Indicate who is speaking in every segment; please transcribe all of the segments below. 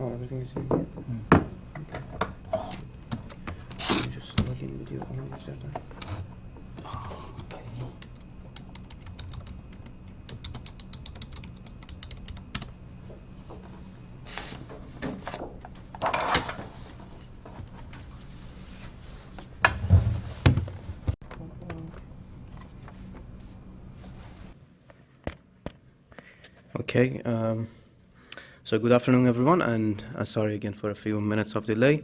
Speaker 1: Oh, everything is in here. Okay. Let me just log in with your own setup.
Speaker 2: Okay.
Speaker 1: Okay, so good afternoon, everyone, and sorry again for a few minutes of delay.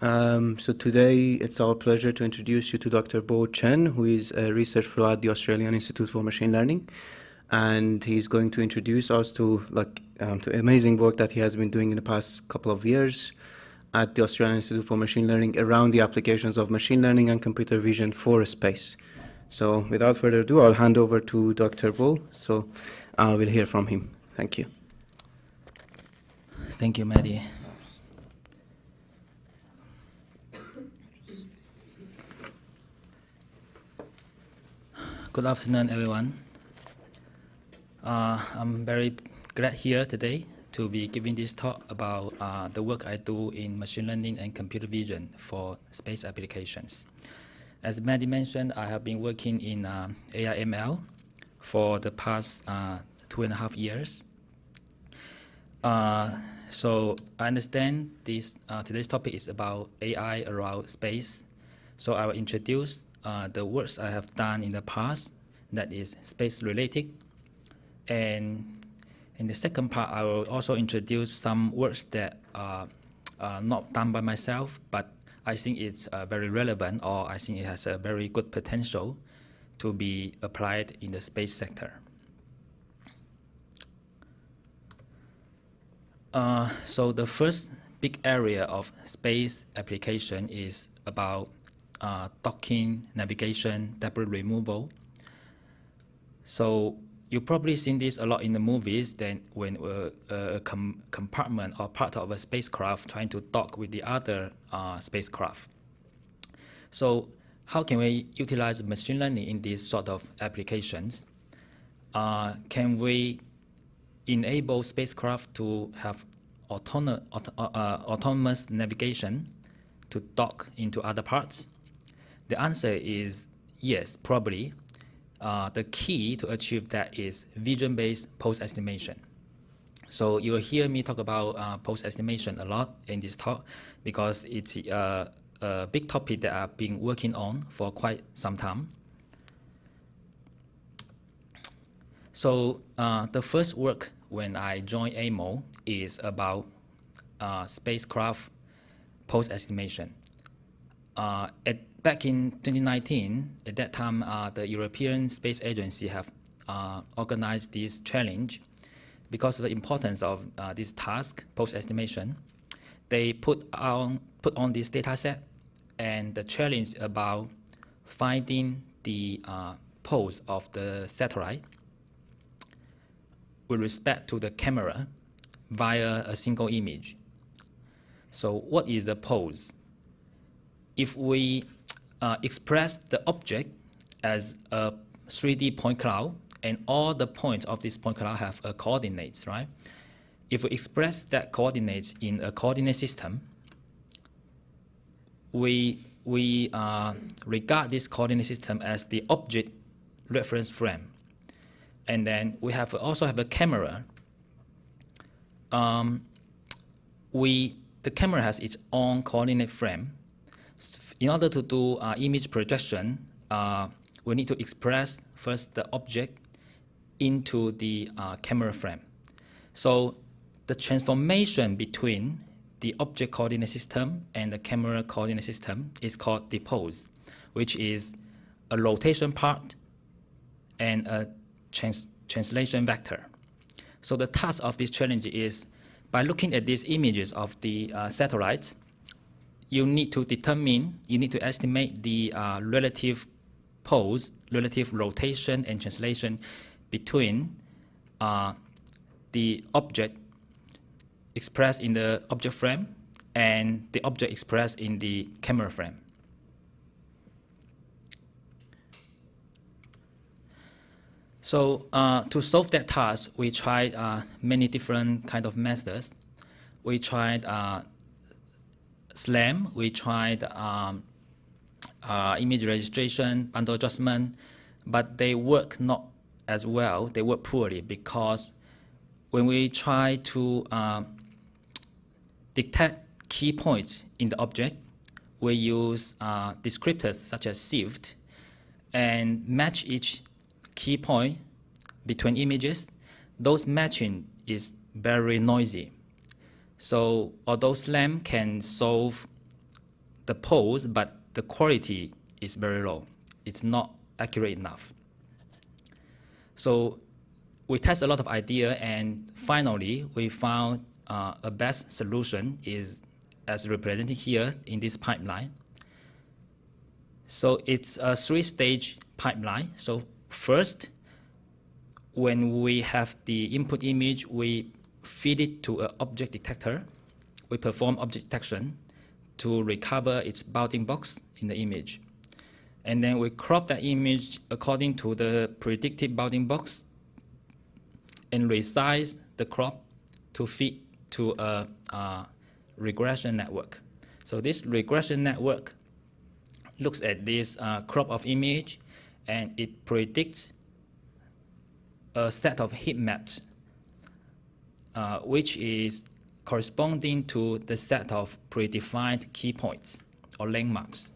Speaker 1: So today it's our pleasure to introduce you to Dr. Bo Chen, who is a research fellow at the Australian Institute for Machine Learning, and he's going to introduce us to to amazing work that he has been doing in the past couple of years at the Australian Institute for Machine Learning around the applications of machine learning and computer vision for space. So without further ado, I'll hand over to Dr. Bo. So we'll hear from him. Thank you.
Speaker 2: Thank you, Maddie. Good afternoon, everyone. I'm very glad here today to be giving this talk about the work I do in machine learning and computer vision for space applications. As Maddie mentioned, I have been working in AI/ML for the past 2.5 years. So I understand this today's topic is about AI around space. So I will introduce the works I have done in the past that is space related. And in the second part, I will also introduce some works that are not done by myself, but I think it's very relevant, or I think it has a very good potential to be applied in the space sector. So the first big area of space application is about docking, navigation, debris removal. So you've probably seen this a lot in the movies, then when a compartment or part of a spacecraft trying to dock with the other spacecraft. So how can we utilize machine learning in these sort of applications? Can we enable spacecraft to have autonomous navigation to dock into other parts? The answer is yes, probably. The key to achieve that is vision-based pose estimation. So you'll hear me talk about pose estimation a lot in this talk because it's a big topic that I've been working on for quite some time. So the first work when I joined AIMO is about spacecraft pose estimation. Back in 2019, at that time, the European Space Agency have organized this challenge. Because of the importance of this task, pose estimation, they put on this data set, and the challenge about finding the pose of the satellite with respect to the camera via a single image. So what is a pose? If we express the object as a 3D point cloud, and all the points of this point cloud have coordinates, right? If we express that coordinates in a coordinate system, we regard this coordinate system as the object reference frame. And then we also have a camera. The camera has its own coordinate frame. In order to do image projection, we need to express first the object into the camera frame. So the transformation between the object coordinate system and the camera coordinate system is called the pose, which is a rotation part and a translation vector. So the task of this challenge is, by looking at these images of the satellites, you need to estimate the relative pose, relative rotation and translation between the object expressed in the object frame and the object expressed in the camera frame. So to solve that task, we tried many different kind of methods. we tried SLAM, we tried image registration, bundle adjustment, but they work not as well. They work poorly because when we try to detect key points in the object, we use descriptors such as SIFT and match each key point between images. Those matching is very noisy. So although SLAM can solve the pose, but the quality is very low. It's not accurate enough. So we test a lot of ideas, and finally we found a best solution is as represented here in this pipeline. So it's a 3-stage pipeline. So first, when we have the input image, we feed it to an object detector. We perform object detection to recover its bounding box in the image. And then we crop that image according to the predicted bounding box and resize the crop to fit to a regression network. So this regression network looks at this crop of image, and it predicts a set of heat maps, which is corresponding to the set of predefined key points or landmarks.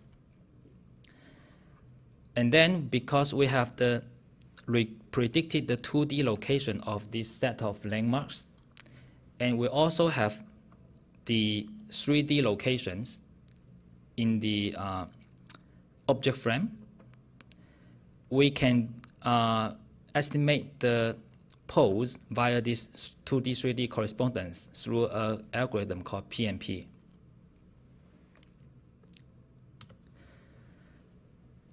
Speaker 2: And then because we have predicted the 2D location of this set of landmarks, and we also have the 3D locations in the object frame, we can estimate the pose via this 2D, 3D correspondence through an algorithm called PMP.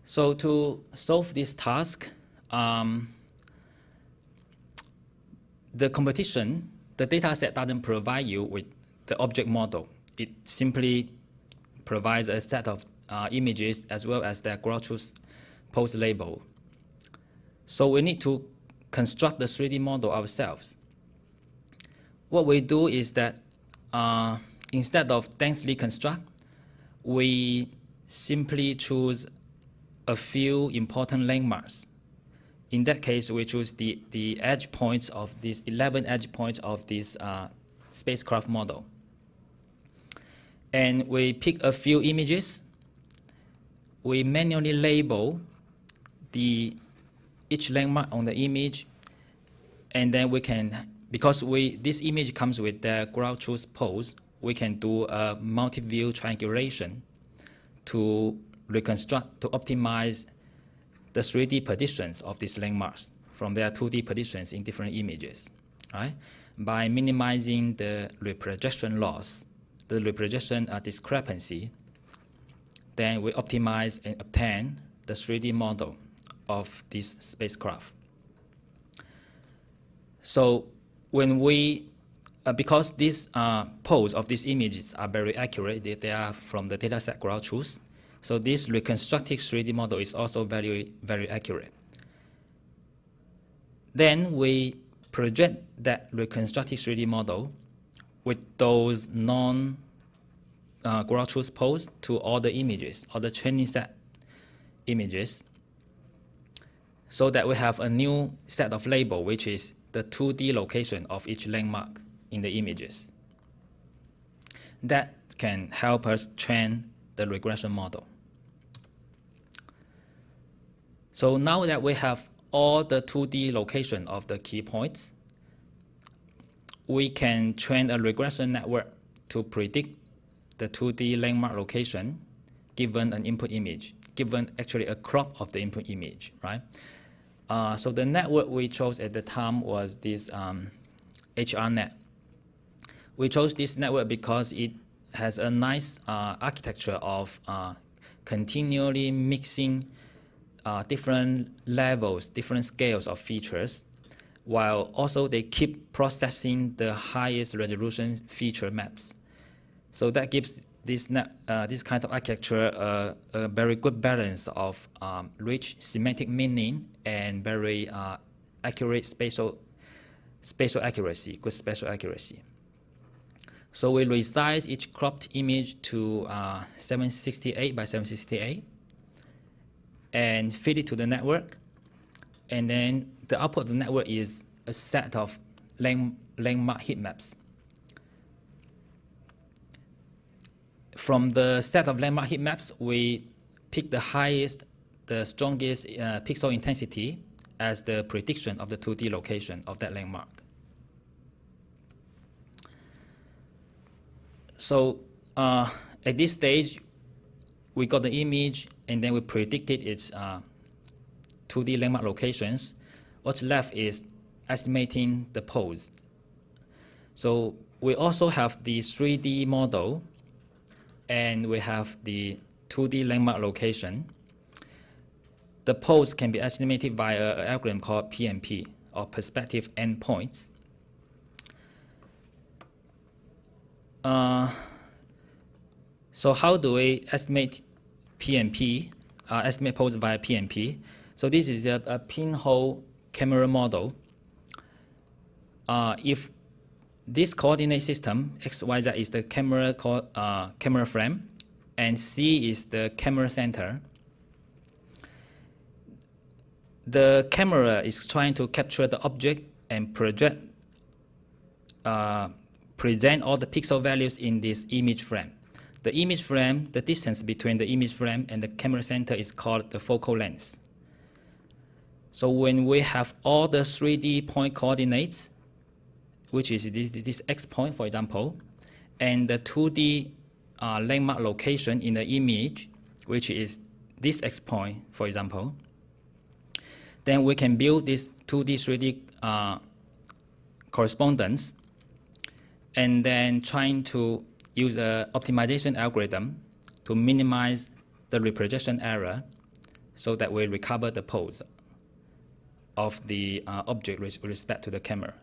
Speaker 2: So to solve this task, the competition, the data set doesn't provide you with the object model. It simply provides a set of images as well as their ground truth pose label. So we need to construct the 3D model ourselves. What we do is that instead of densely construct, we simply choose a few important landmarks. In that case, we choose the edge points of these 11 edge points of this spacecraft model. And we pick a few images. We manually label each landmark on the image, and then we can, because this image comes with the ground truth pose, we can do a multi-view triangulation to reconstruct, to optimize the 3D positions of these landmarks from their 2D positions in different images, right? By minimizing the reprojection loss, the reprojection discrepancy, then we optimize and obtain the 3D model of this spacecraft. So when we, because these pose of these images are very accurate, they are from the dataset ground truth, so this reconstructed 3D model is also very, very accurate. Then we project that reconstructed 3D model with those ground truth pose to all the images, all the training set images, so that we have a new set of label, which is the 2D location of each landmark in the images. That can help us train the regression model. So now that we have all the 2D location of the key points, we can train a regression network to predict the 2D landmark location given an input image, given actually a crop of the input image, right? So the network we chose at the time was this HRNet. We chose this network because it has a nice architecture of continually mixing different levels, different scales of features, while also they keep processing the highest resolution feature maps. So that gives this kind of architecture a very good balance of rich semantic meaning and very accurate spatial accuracy, good spatial accuracy. So we resize each cropped image to 768 by 768 and feed it to the network. And then the output of the network is a set of landmark heat maps. From the set of landmark heat maps, we pick the highest, the strongest pixel intensity as the prediction of the 2D location of that landmark. So at this stage, we got the image and then we predicted its 2D landmark locations. What's left is estimating the pose. So we also have the 3D model and we have the 2D landmark location. The pose can be estimated by an algorithm called PMP, or perspective endpoints. So how do we estimate PMP, estimate pose by PMP? So this is a pinhole camera model. If this coordinate system, X, Y, Z, is the camera frame, and C is the camera center, the camera is trying to capture the object and present all the pixel values in this image frame. The image frame, the distance between the image frame and the camera center is called the focal length. So when we have all the 3D point coordinates, which is this X point, for example, and the 2D landmark location in the image, which is this X point, for example, then we can build this 2D, 3D correspondence, and then trying to use an optimization algorithm to minimize the reprojection error so that we recover the pose of the object with respect to the camera.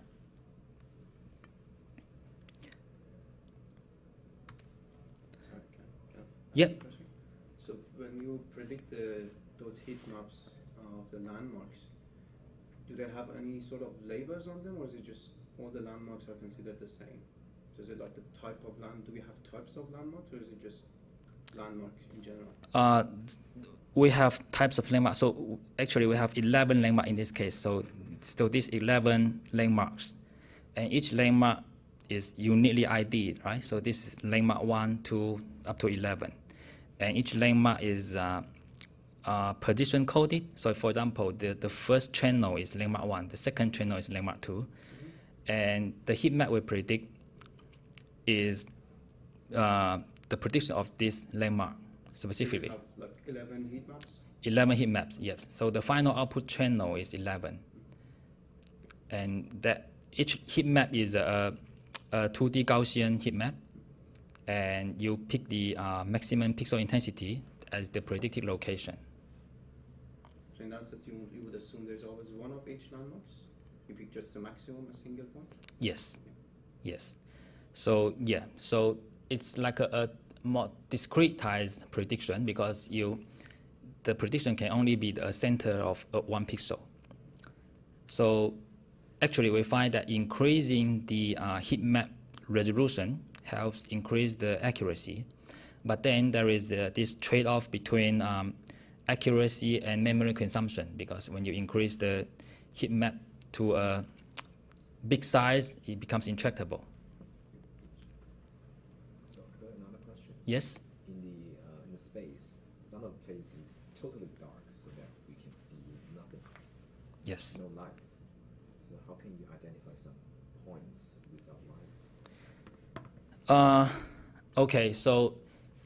Speaker 1: Sorry, can
Speaker 2: Yep.
Speaker 1: So when you predict those heat maps of the landmarks, do they have any sort of labels on them, or is it just all the landmarks are considered the same? So is it like the type of land? Do we have types of landmarks, or is it just landmarks in general?
Speaker 2: We have types of landmarks. So actually we have 11 landmarks in this case. So these 11 landmarks, and each landmark is uniquely ID'd, right? So this is landmark 1, 2, up to 11. And each landmark is position coded. So for example, the first channel is landmark 1, the second channel is landmark 2. And the heat map we predict is the prediction of this landmark specifically.
Speaker 1: So you have like 11 heat maps?
Speaker 2: 11 heat maps, yes. So the final output channel is 11. And that each heat map is a 2D Gaussian heat map. And you pick the maximum pixel intensity as the predicted location.
Speaker 1: So in that sense, you would assume there's always one of each landmarks? You pick just the maximum, a single point?
Speaker 2: Yes, yes. So yeah, so it's like a more discretized prediction because the prediction can only be the center of one pixel. So actually we find that increasing the heat map resolution helps increase the accuracy. But then there is this trade-off between accuracy and memory consumption, because when you increase the heat map to a big size, it becomes intractable.
Speaker 3: So another question.
Speaker 2: Yes?
Speaker 3: In the space, some of the place is totally dark so that we can see nothing,
Speaker 2: Yes.
Speaker 3: no lights. So how can you identify some points without lights?
Speaker 2: Okay, so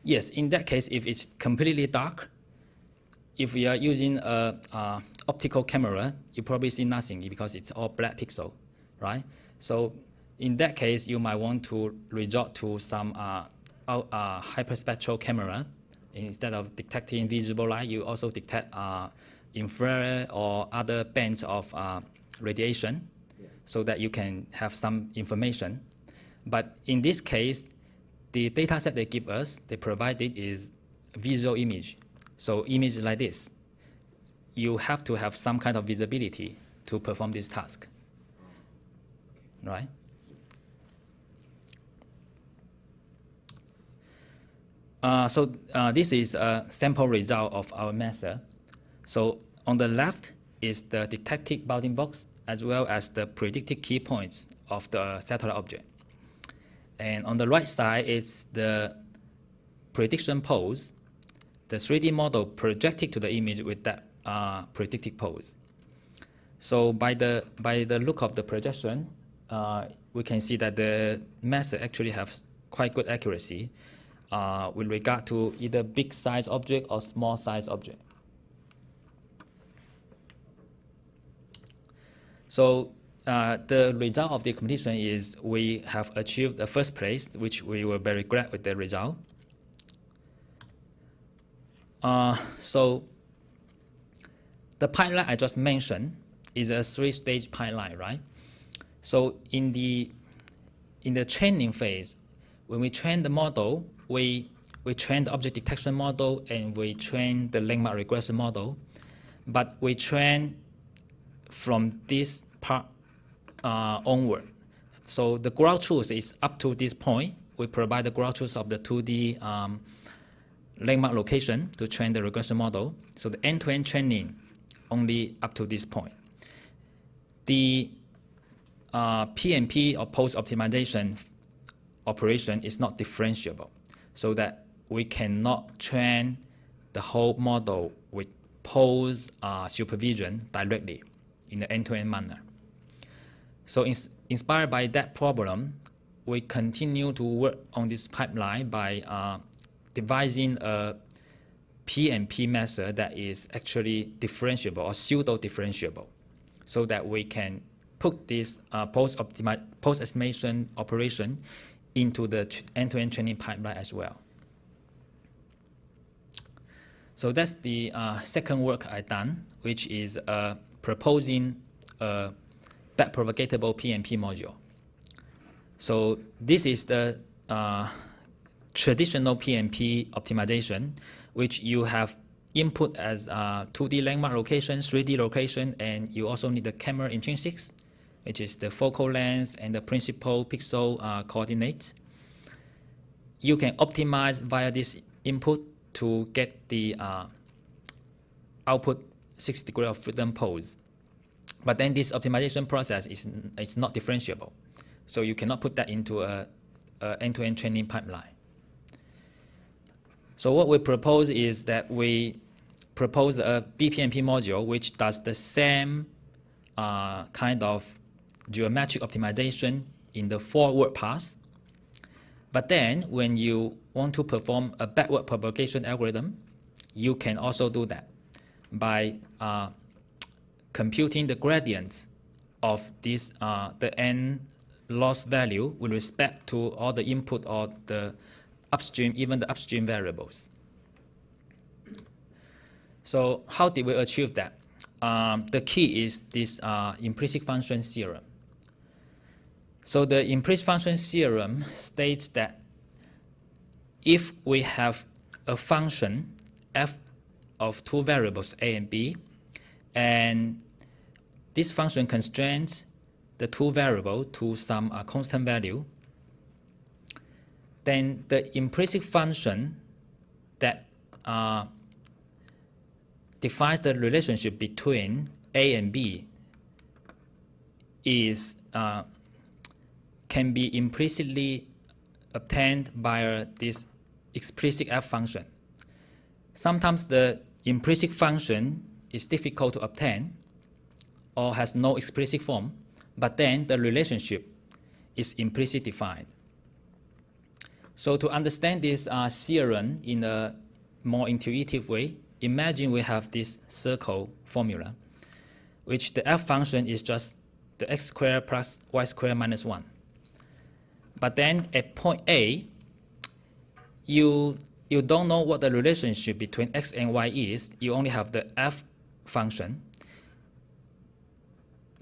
Speaker 2: yes, in that case, if it's completely dark, if we are using a optical camera, you probably see nothing because it's all black pixel, right? So in that case, you might want to resort to some hyperspectral camera. Instead of detecting visible light, you also detect infrared or other bands of radiation, so that you can have some information. But in this case, the data set they give us, they provided is visual image. So image like this. You have to have some kind of visibility to perform this task, right? This is a sample result of our method. So on the left is the detected bounding box as well as the predicted key points of the satellite object. And on the right side is the prediction pose, the 3D model projected to the image with that predicted pose. So by the look of the projection, we can see that the method actually has quite good accuracy with regard to either big size object or small size object. So the result of the competition is we have achieved the first place, which we were very glad with the result. So the pipeline I just mentioned is a 3-stage pipeline, right? So in the training phase, when we train the model, we train the object detection model and we train the landmark regression model, but we train from this part onward. So the ground truth is up to this point. We provide the ground truth of the 2D landmark location to train the regression model. So the end-to-end training only up to this point. The PNP or post-optimization operation is not differentiable, so that we cannot train the whole model with post supervision directly in the end-to-end manner. So inspired by that problem, we continue to work on this pipeline by devising a PNP method that is actually differentiable or pseudo-differentiable, so that we can put this post-estimation operation into the end-to-end training pipeline as well. So that's the second work I've done, which is proposing a backpropagatable PNP module. So this is the traditional PNP optimization, which you have input as 2D landmark location, 3D location, and you also need the camera intrinsics, which is the focal length and the principal pixel coordinates. You can optimize via this input to get the output 6 degrees of freedom pose. But then this optimization process is not differentiable. So you cannot put that into a end-to-end training pipeline. So what we propose is that we propose a BPNP module which does the same kind of geometric optimization in the forward pass. But then when you want to perform a backward propagation algorithm, you can also do that by computing the gradients of this the n loss value with respect to all the input or the upstream, even the upstream variables. So how did we achieve that? The key is this implicit function theorem. So the implicit function theorem states that if we have a function f of 2 variables a and b, and this function constrains the 2 variables to some constant value, then the implicit function that defines the relationship between a and b is can be implicitly obtained by this explicit f function. Sometimes the implicit function is difficult to obtain or has no explicit form, but then the relationship is implicitly defined. So to understand this theorem in a more intuitive way, imagine we have this circle formula, which the f function is just the x squared plus y squared minus 1. But then at point A, you don't know what the relationship between x and y is. You only have the f function.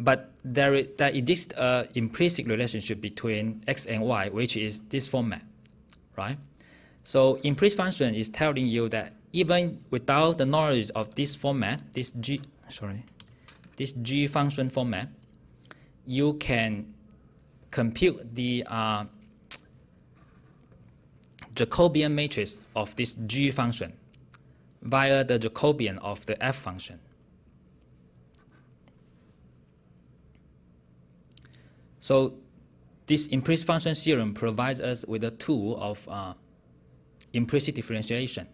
Speaker 2: But there exists an implicit relationship between x and y, which is this format, right? So implicit function is telling you that even without the knowledge of this format, this g function format, you can compute the Jacobian matrix of this G function via the Jacobian of the F function. So this implicit function theorem provides us with a tool of implicit differentiation,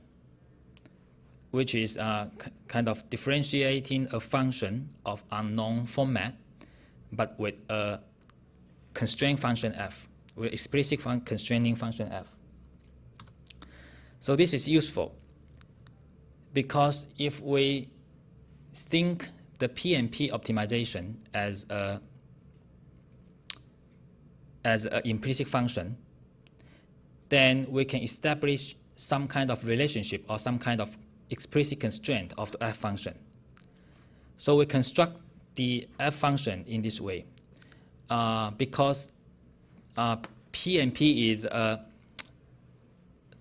Speaker 2: which is kind of differentiating a function of unknown format, but with a constraint function f, with explicit constraining function f. So this is useful because if we think the PNP optimization as an implicit function, then we can establish some kind of relationship or some kind of explicit constraint of the f function. So we construct the f function in this way because PNP is a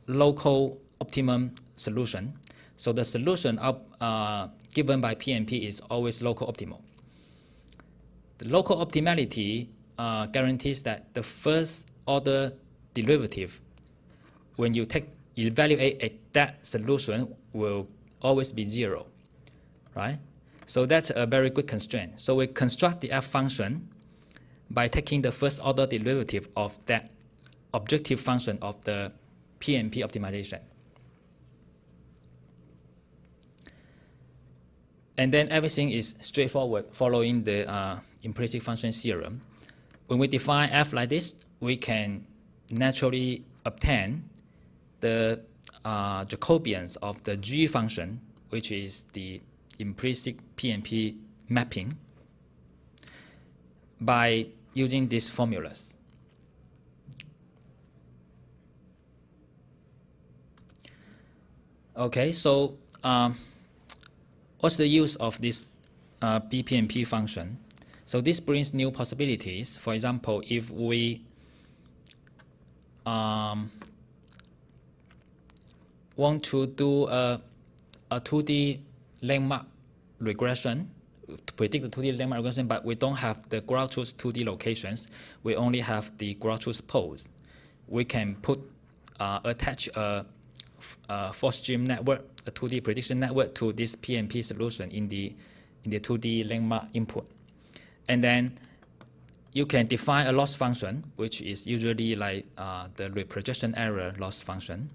Speaker 2: local optimum solution. So the solution given by PNP is always local optimal. The local optimality guarantees that the first order derivative, when you evaluate that solution, will always be 0, right? So that's a very good constraint. So we construct the f function by taking the first order derivative of that objective function of the PNP optimization. And then everything is straightforward following the implicit function theorem. When we define f like this, we can naturally obtain the Jacobians of the G function, which is the implicit PNP mapping, by using these formulas. Okay, so what's the use of this BPNP function? So this brings new possibilities. For example, if we want to do a 2D landmark regression, to predict the 2D landmark regression, but we don't have the ground truth 2D locations, we only have the ground truth poles. We can attach a Force-Gym network, a 2D prediction network, to this PNP solution in the 2D landmark input. And then you can define a loss function, which is usually like the reprojection error loss function,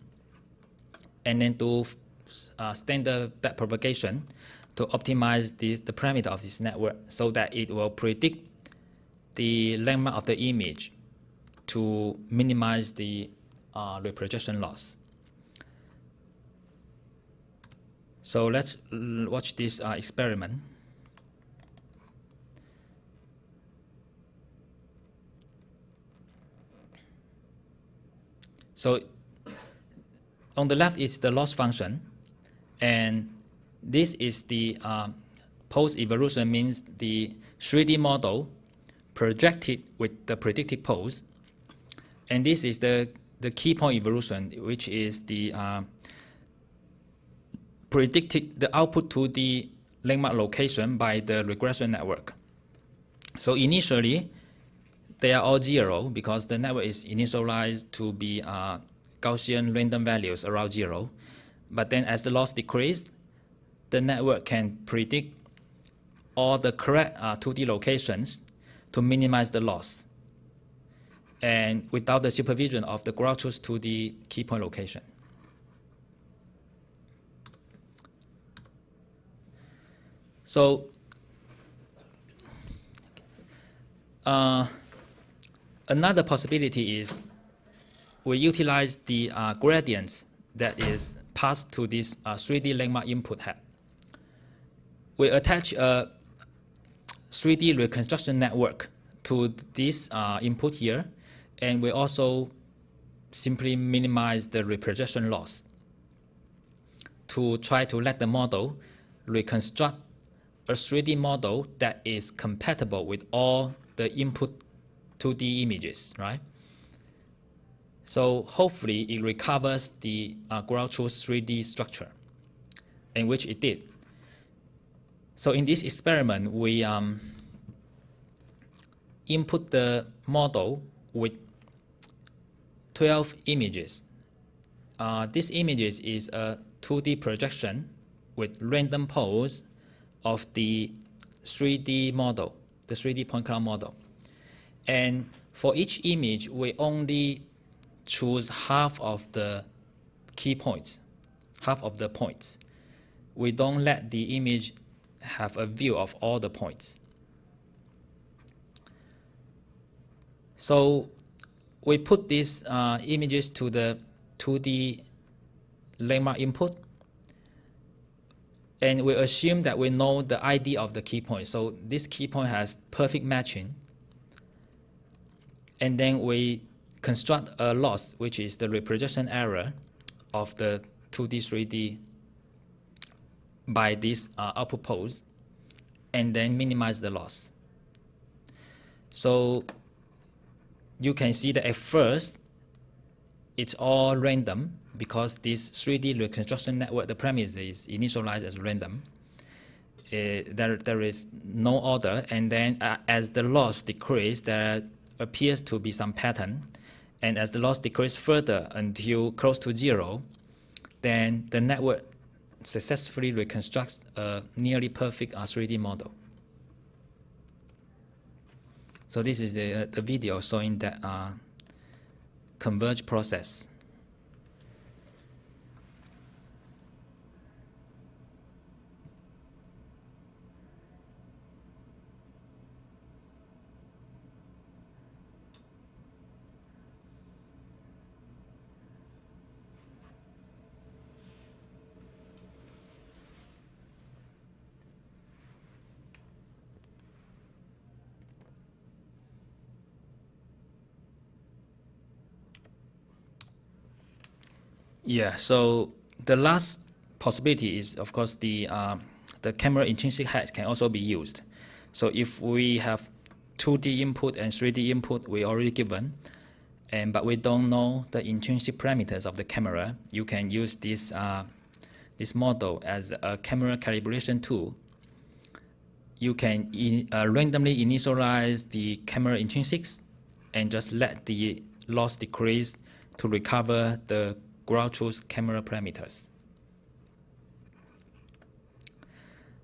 Speaker 2: and then do standard backpropagation to optimize the parameter of this network so that it will predict the landmark of the image to minimize the reprojection loss. So let's watch this experiment. So on the left is the loss function, and this is the post-evolution, means the 3D model projected with the predicted pose. And this is the key point evolution, which is the predicted the output to the landmark location by the regression network. So initially, they are all 0 because the network is initialized to be Gaussian random values around 0. But then as the loss decreases, the network can predict all the correct 2D locations to minimize the loss, and without the supervision of the ground truth 2D key point location. So another possibility is we utilize the gradients that is passed to this 3D landmark input head. We attach a 3D reconstruction network to this input here, and we also simply minimize the reprojection loss to try to let the model reconstruct a 3D model that is compatible with all the input 2D images, right? So hopefully it recovers the ground truth 3D structure, in which it did. So in this experiment, we input the model with 12 images, this images is a 2D projection with random pose of the 3D model, the 3D point cloud model. And for each image, we only choose half of the key points, half of the points. We don't let the image have a view of all the points. So we put these images to the 2D landmark input, and we assume that we know the ID of the key point. So this key point has perfect matching. And then we construct a loss, which is the reprojection error of the 2D, 3D by this output pose, and then minimize the loss. So you can see that at first, it's all random because this 3D reconstruction network, the premise is initialized as random. There is no order, and then as the loss decreases, there appears to be some pattern. And as the loss decreases further until close to 0, then the network successfully reconstructs a nearly perfect 3D model. So this is the video showing that converge process. Yeah, so the last possibility is, of course, the camera intrinsic heads can also be used. So if we have 2D input and 3D input we already given, but we don't know the intrinsic parameters of the camera, you can use this model as a camera calibration tool. You can randomly initialize the camera intrinsics and just let the loss decrease to recover the ground truth camera parameters.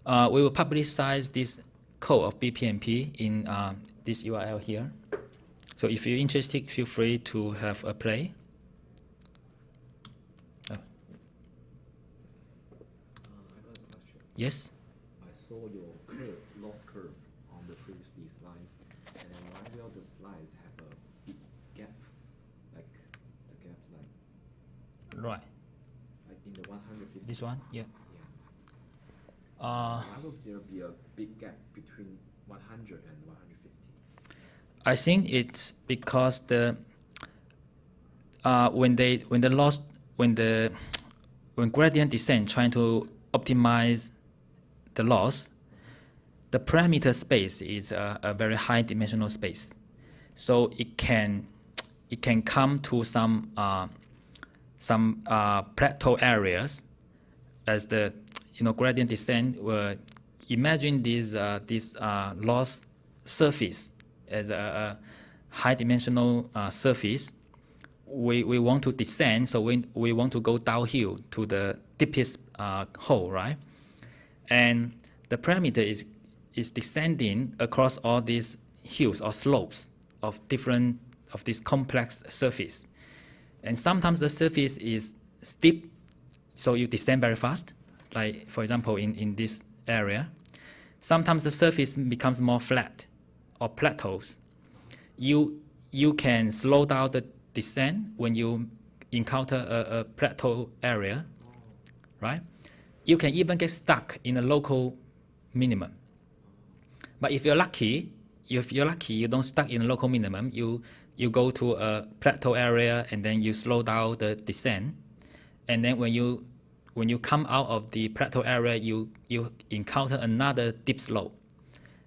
Speaker 2: We will publicize this code of BPMP in this URL here. So if you're interested, feel free to have a play.
Speaker 3: I got a question.
Speaker 2: Yes?
Speaker 3: I saw your curve, loss curve on the previous slides, and then one of the slides have a big gap, like the gap
Speaker 2: Right.
Speaker 3: like in the 150.
Speaker 2: This one? Yeah.
Speaker 3: Yeah. Why would there be a big gap between 100 and 150?
Speaker 2: I think it's because when gradient descent trying to optimize the loss, the parameter space is a very high dimensional space, so it can come to some plateau areas as the gradient descent. Imagine this loss surface as a high dimensional surface. We want to descend, so we want to go downhill to the deepest hole, right? And the parameter is descending across all these hills or slopes of this complex surface. And sometimes the surface is steep, so you descend very fast, like for example in this area. Sometimes the surface becomes more flat or plateaus. You can slow down the descent when you encounter a plateau area, right? You can even get stuck in a local minimum. But if you're lucky, you don't stuck in a local minimum. You go to a plateau area and then you slow down the descent, and then when you come out of the plateau area, you encounter another deep slope,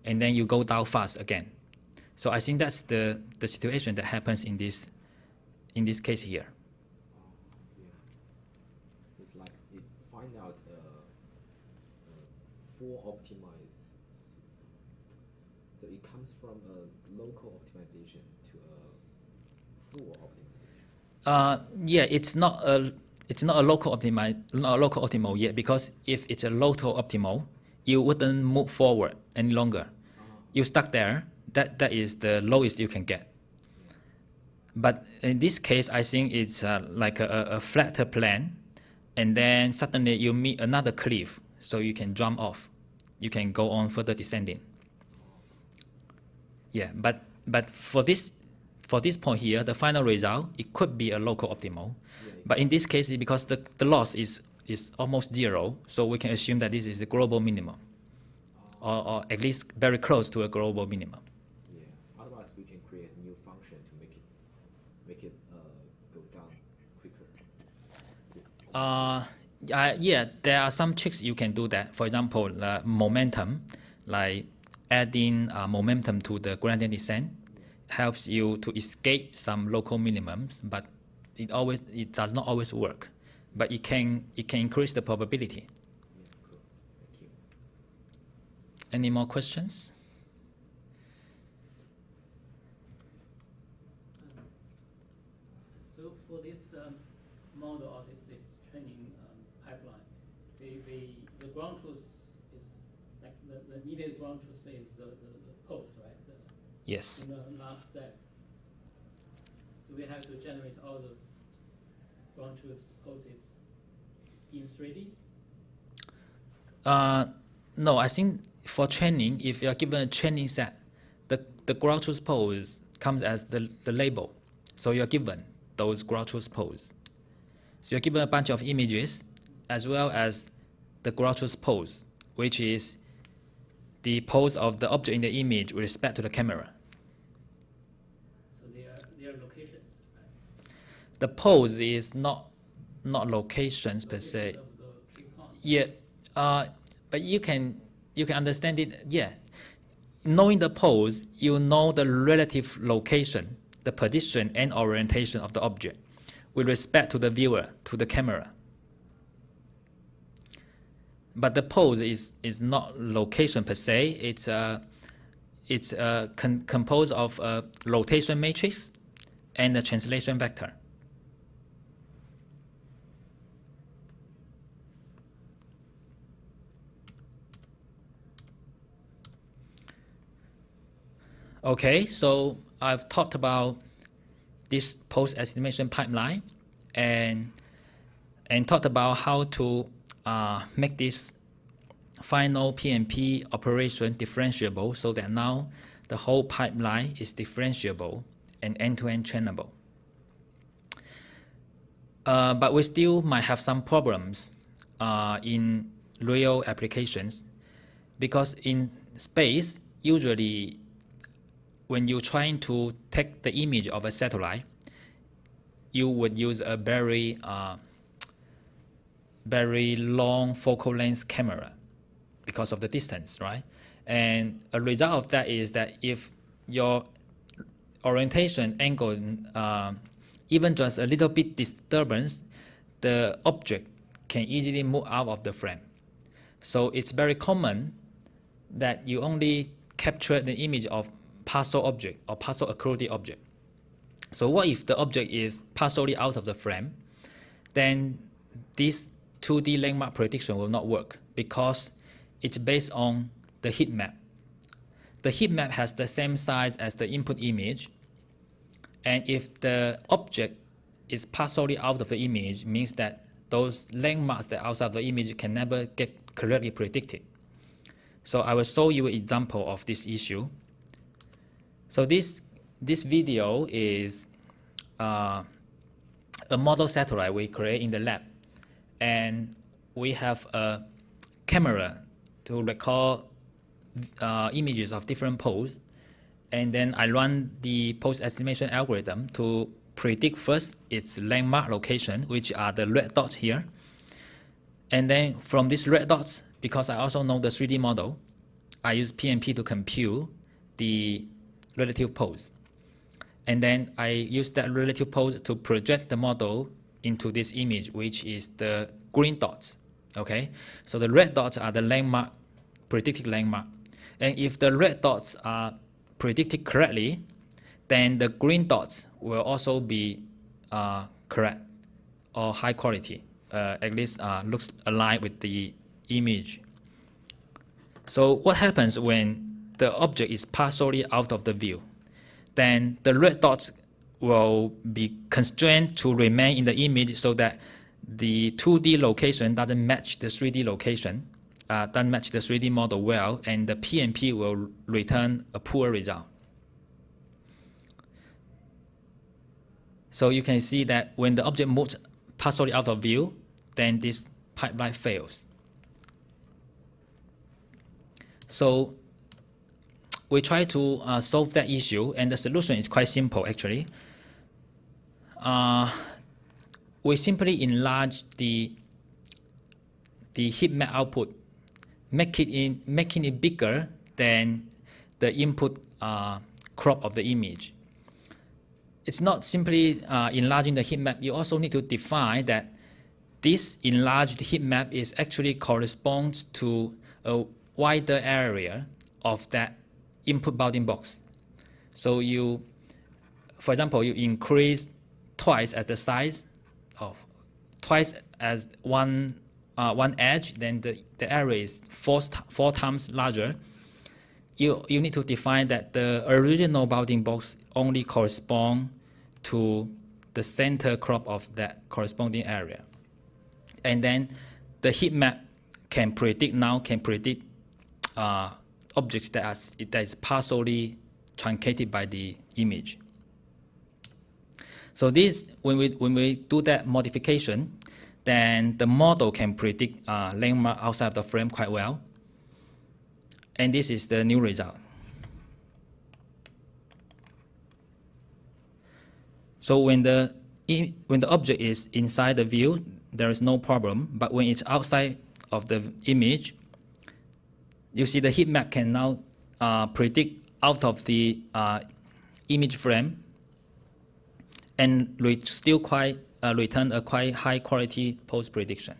Speaker 2: and then you go down fast again. So I think that's the situation that happens in this case here.
Speaker 3: Yeah. So it's like it find out full optimize. So it comes from a local optimization to a full optimization.
Speaker 2: Yeah, it's not a it's not a local optimal yet, because if it's a local optimal, you wouldn't move forward any longer. You stuck there. That is the lowest you can get. But in this case, I think it's like a flatter plane, and then suddenly you meet another cliff, so you can jump off. You can go on further descending. Yeah, but for this point here, the final result, it could be a local optimal. But in this case, because the loss is almost zero, so we can assume that this is a global minimum, or at least very close to a global minimum.
Speaker 3: Yeah. Otherwise, we can create a new function to make it go down quicker.
Speaker 2: Yeah, there are some tricks you can do that. For example, momentum, like adding momentum to the gradient descent, helps you to escape some local minimums, but it does not always work. But it can increase the probability.
Speaker 3: Yeah, cool. Thank you.
Speaker 2: Any more questions?
Speaker 4: So for this model or this training pipeline, the ground truth is like the needed ground truth is the pose, right?
Speaker 2: Yes.
Speaker 4: In the last step. So we have to generate all those ground truth poses in 3D.
Speaker 2: No, I think for training, if you are given a training set, the ground truth pose comes as the label. So you're given those ground truth pose. So you're given a bunch of images as well as the ground truth pose, which is the pose of the object in the image with respect to the camera.
Speaker 4: So they are locations, right?
Speaker 2: The pose is not locations per se.
Speaker 4: Locations of the key points.
Speaker 2: Yeah, but you can understand it. Yeah, knowing the pose, you know the relative location, the position and orientation of the object with respect to the viewer, to the camera. But the pose is not location per se. It's composed of a rotation matrix and a translation vector. Okay, so I've talked about this pose estimation pipeline and talked about how to make this final PMP operation differentiable, so that now the whole pipeline is differentiable and end-to-end trainable. But we still might have some problems in real applications, because in space, usually when you're trying to take the image of a satellite, you would use a very long focal length camera because of the distance, right? And a result of that is that if your orientation angle, even just a little bit disturbance, the object can easily move out of the frame. So it's very common that you only capture the image of partial object or partial occluded object. So what if the object is partially out of the frame? Then this 2D landmark prediction will not work, because it's based on the heat map. The heat map has the same size as the input image, and if the object is partially out of the image, means that those landmarks that are outside of the image can never get correctly predicted. So I will show you an example of this issue. So this video is a model satellite we create in the lab, and we have a camera to record images of different poses, and then I run the pose estimation algorithm to predict first its landmark location, which are the red dots here, and then from these red dots, because I also know the 3D model, I use PMP to compute the relative pose. And then I use that relative pose to project the model into this image, which is the green dots. Okay, so the red dots are the landmark, predicted landmark. And if the red dots are predicted correctly, then the green dots will also be correct. or high quality, at least looks aligned with the image. So what happens when the object is partially out of the view? Then the red dots will be constrained to remain in the image so that the 2D location doesn't match the 3D location, doesn't match the 3D model well, and the PNP will return a poor result. So you can see that when the object moves partially out of view, then this pipeline fails. So we try to solve that issue, and the solution is quite simple actually. We simply enlarge the heat map output, making it bigger than the input crop of the image. It's not simply enlarging the heat map. You also need to define that this enlarged heat map is actually corresponds to a wider area of that input bounding box. So you, for example, you increase twice as the size of twice as one edge, then the area is four times larger. You need to define that the original bounding box only correspond to the center crop of that corresponding area. And then the heat map can predict objects that is partially truncated by the image. So this, when we do that modification, then the model can predict landmark outside of the frame quite well. And this is the new result. So when the object is inside the view, there is no problem. But when it's outside of the image, you see the heat map can now predict out of the image frame and still return a quite high quality post prediction.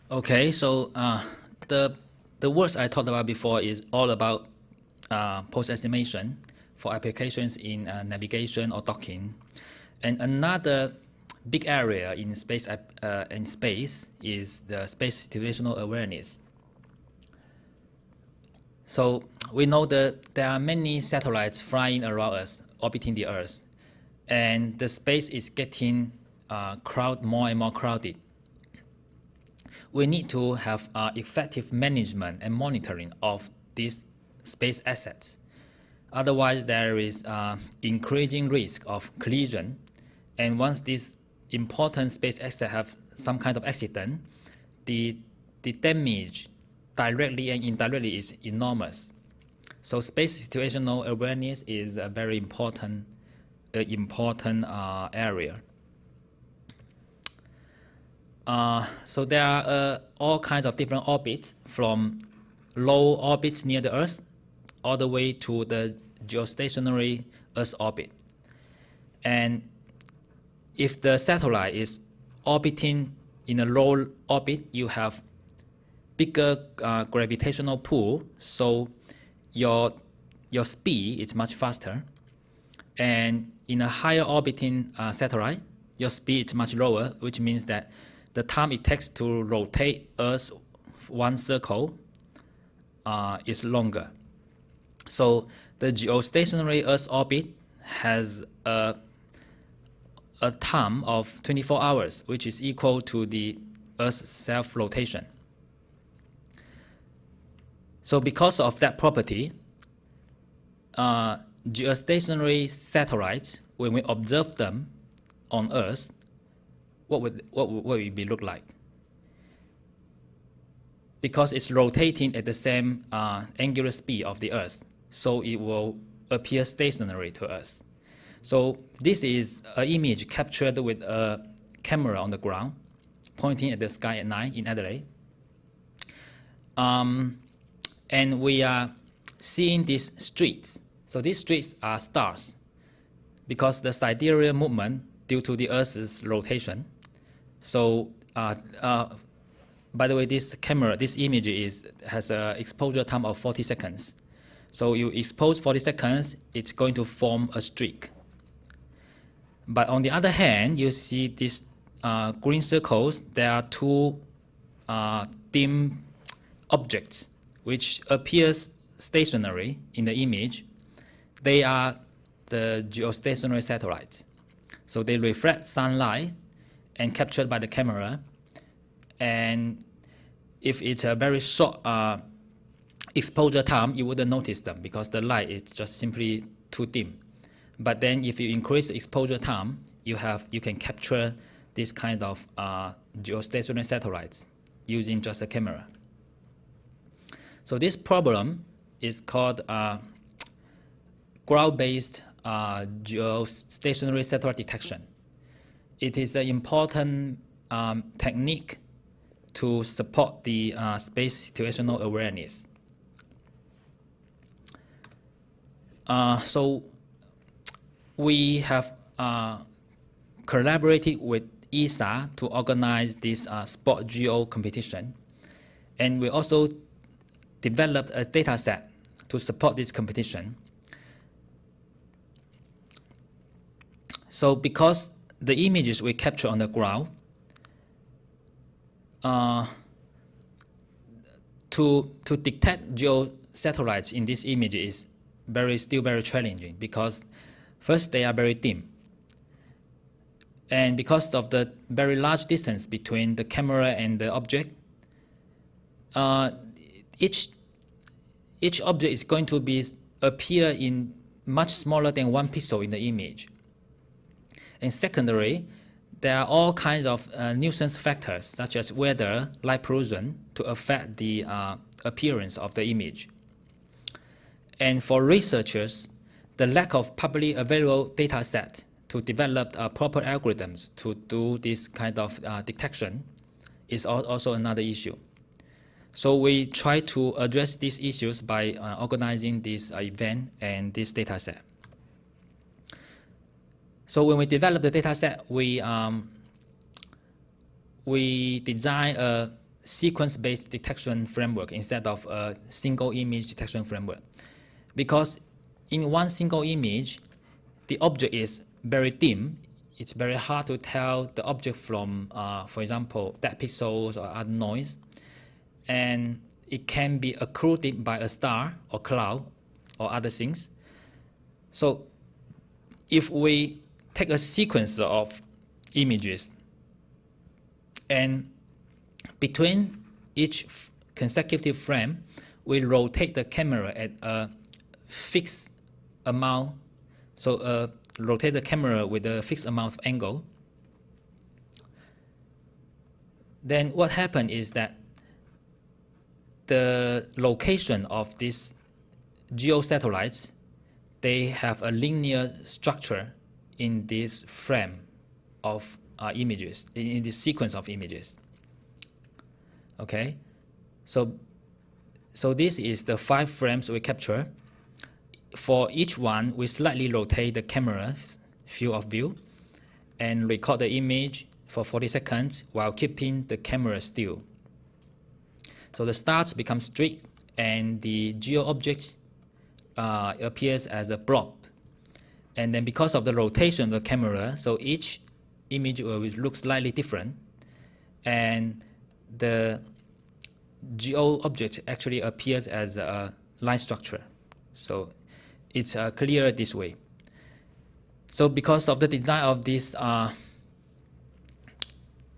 Speaker 2: Okay, so the words I talked about before is all about post estimation for applications in navigation or docking, and another big area in space is the space situational awareness. So we know that there are many satellites flying around us, orbiting the Earth, and the space is getting more and more crowded. We need to have effective management and monitoring of these space assets. Otherwise, there is increasing risk of collision. And once these important space assets have some kind of accident, the damage directly and indirectly is enormous. So space situational awareness is a very important area. So there are all kinds of different orbits, from low orbits near the Earth all the way to the geostationary Earth orbit. And if the satellite is orbiting in a low orbit, you have bigger gravitational pull, so your speed is much faster. And in a higher orbiting satellite, your speed is much lower, which means that the time it takes to rotate Earth one circle is longer. So the geostationary Earth orbit has a time of 24 hours, which is equal to the Earth's self-rotation. So because of that property, geostationary satellites, when we observe them on Earth, what would it be look like? Because it's rotating at the same angular speed of the Earth, so it will appear stationary to us. So this is an image captured with a camera on the ground, pointing at the sky at night in Adelaide. And we are seeing these streaks. So these streaks are stars because the sidereal movement due to the Earth's rotation. So by the way, this image has an exposure time of 40 seconds. So you expose 40 seconds, it's going to form a streak. But on the other hand, you see these green circles. There are two dim objects which appears stationary in the image. They are the geostationary satellites. So they reflect sunlight and captured by the camera. And if it's a very short exposure time, you wouldn't notice them because the light is just simply too dim. But then if you increase the exposure time, you can capture this kind of geostationary satellites using just a camera. So this problem is called ground-based geostationary satellite detection. It is an important technique to support the space situational awareness. So we have collaborated with ESA to organize this spot geo competition, and we also developed a data set to support this competition. So because the images we capture on the ground, to detect geosatellites in this image is still very challenging because first they are very dim, and because of the very large distance between the camera and the object, each object is going to appear in much smaller than 1 pixel in the image. And secondary, there are all kinds of nuisance factors such as weather, light pollution to affect the appearance of the image. And for researchers, the lack of publicly available data set to develop proper algorithms to do this kind of detection is also another issue. So we try to address these issues by organizing this event and this data set. So when we develop the data set, we design a sequence-based detection framework instead of a single image detection framework. Because in one single image, the object is very dim. It's very hard to tell the object from, for example, dead pixels or other noise. And it can be occluded by a star or cloud or other things. So if we take a sequence of images and between each consecutive frame, we rotate the camera at a fixed amount. So rotate the camera with a fixed amount of angle. Then what happens is that the location of these geosatellites, they have a linear structure in this frame of images, in this sequence of images. Okay, so this is the 5 frames we capture. For each one, we slightly rotate the camera's field of view and record the image for 40 seconds while keeping the camera still. So the stars become streaks and the geo object appears as a blob. And then because of the rotation of the camera, so each image will look slightly different. And the geo object actually appears as a line structure. So it's clearer this way. So because of the design of this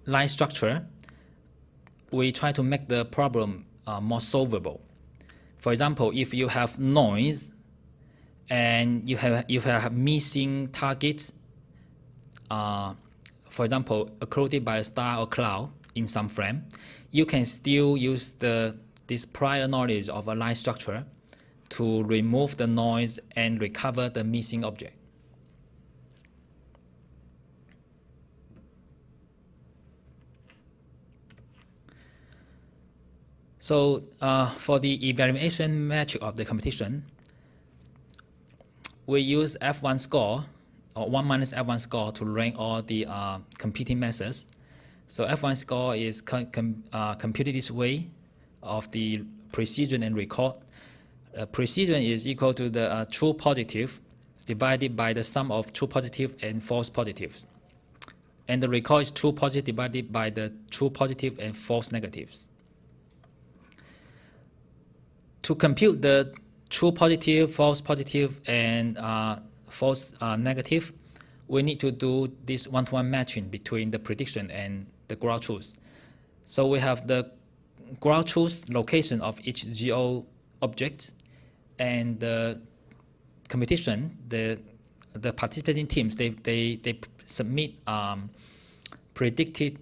Speaker 2: line structure, we try to make the problem more solvable. For example, if you have noise and you have missing targets, for example, occluded by a star or cloud in some frame, you can still use this prior knowledge of a line structure to remove the noise and recover the missing object. So for the evaluation metric of the competition, we use F1 score, or 1 minus F1 score, to rank all the competing methods. So F1 score is computed this way of the precision and recall. Precision is equal to the true positive divided by the sum of true positive and false positives. And the recall is true positive divided by the true positive and false negatives. To compute the true positive, false positive, and false negative, we need to do this one-to-one matching between the prediction and the ground truth. So we have the ground truth location of each geo object, and the competition, the participating teams, they submit predicted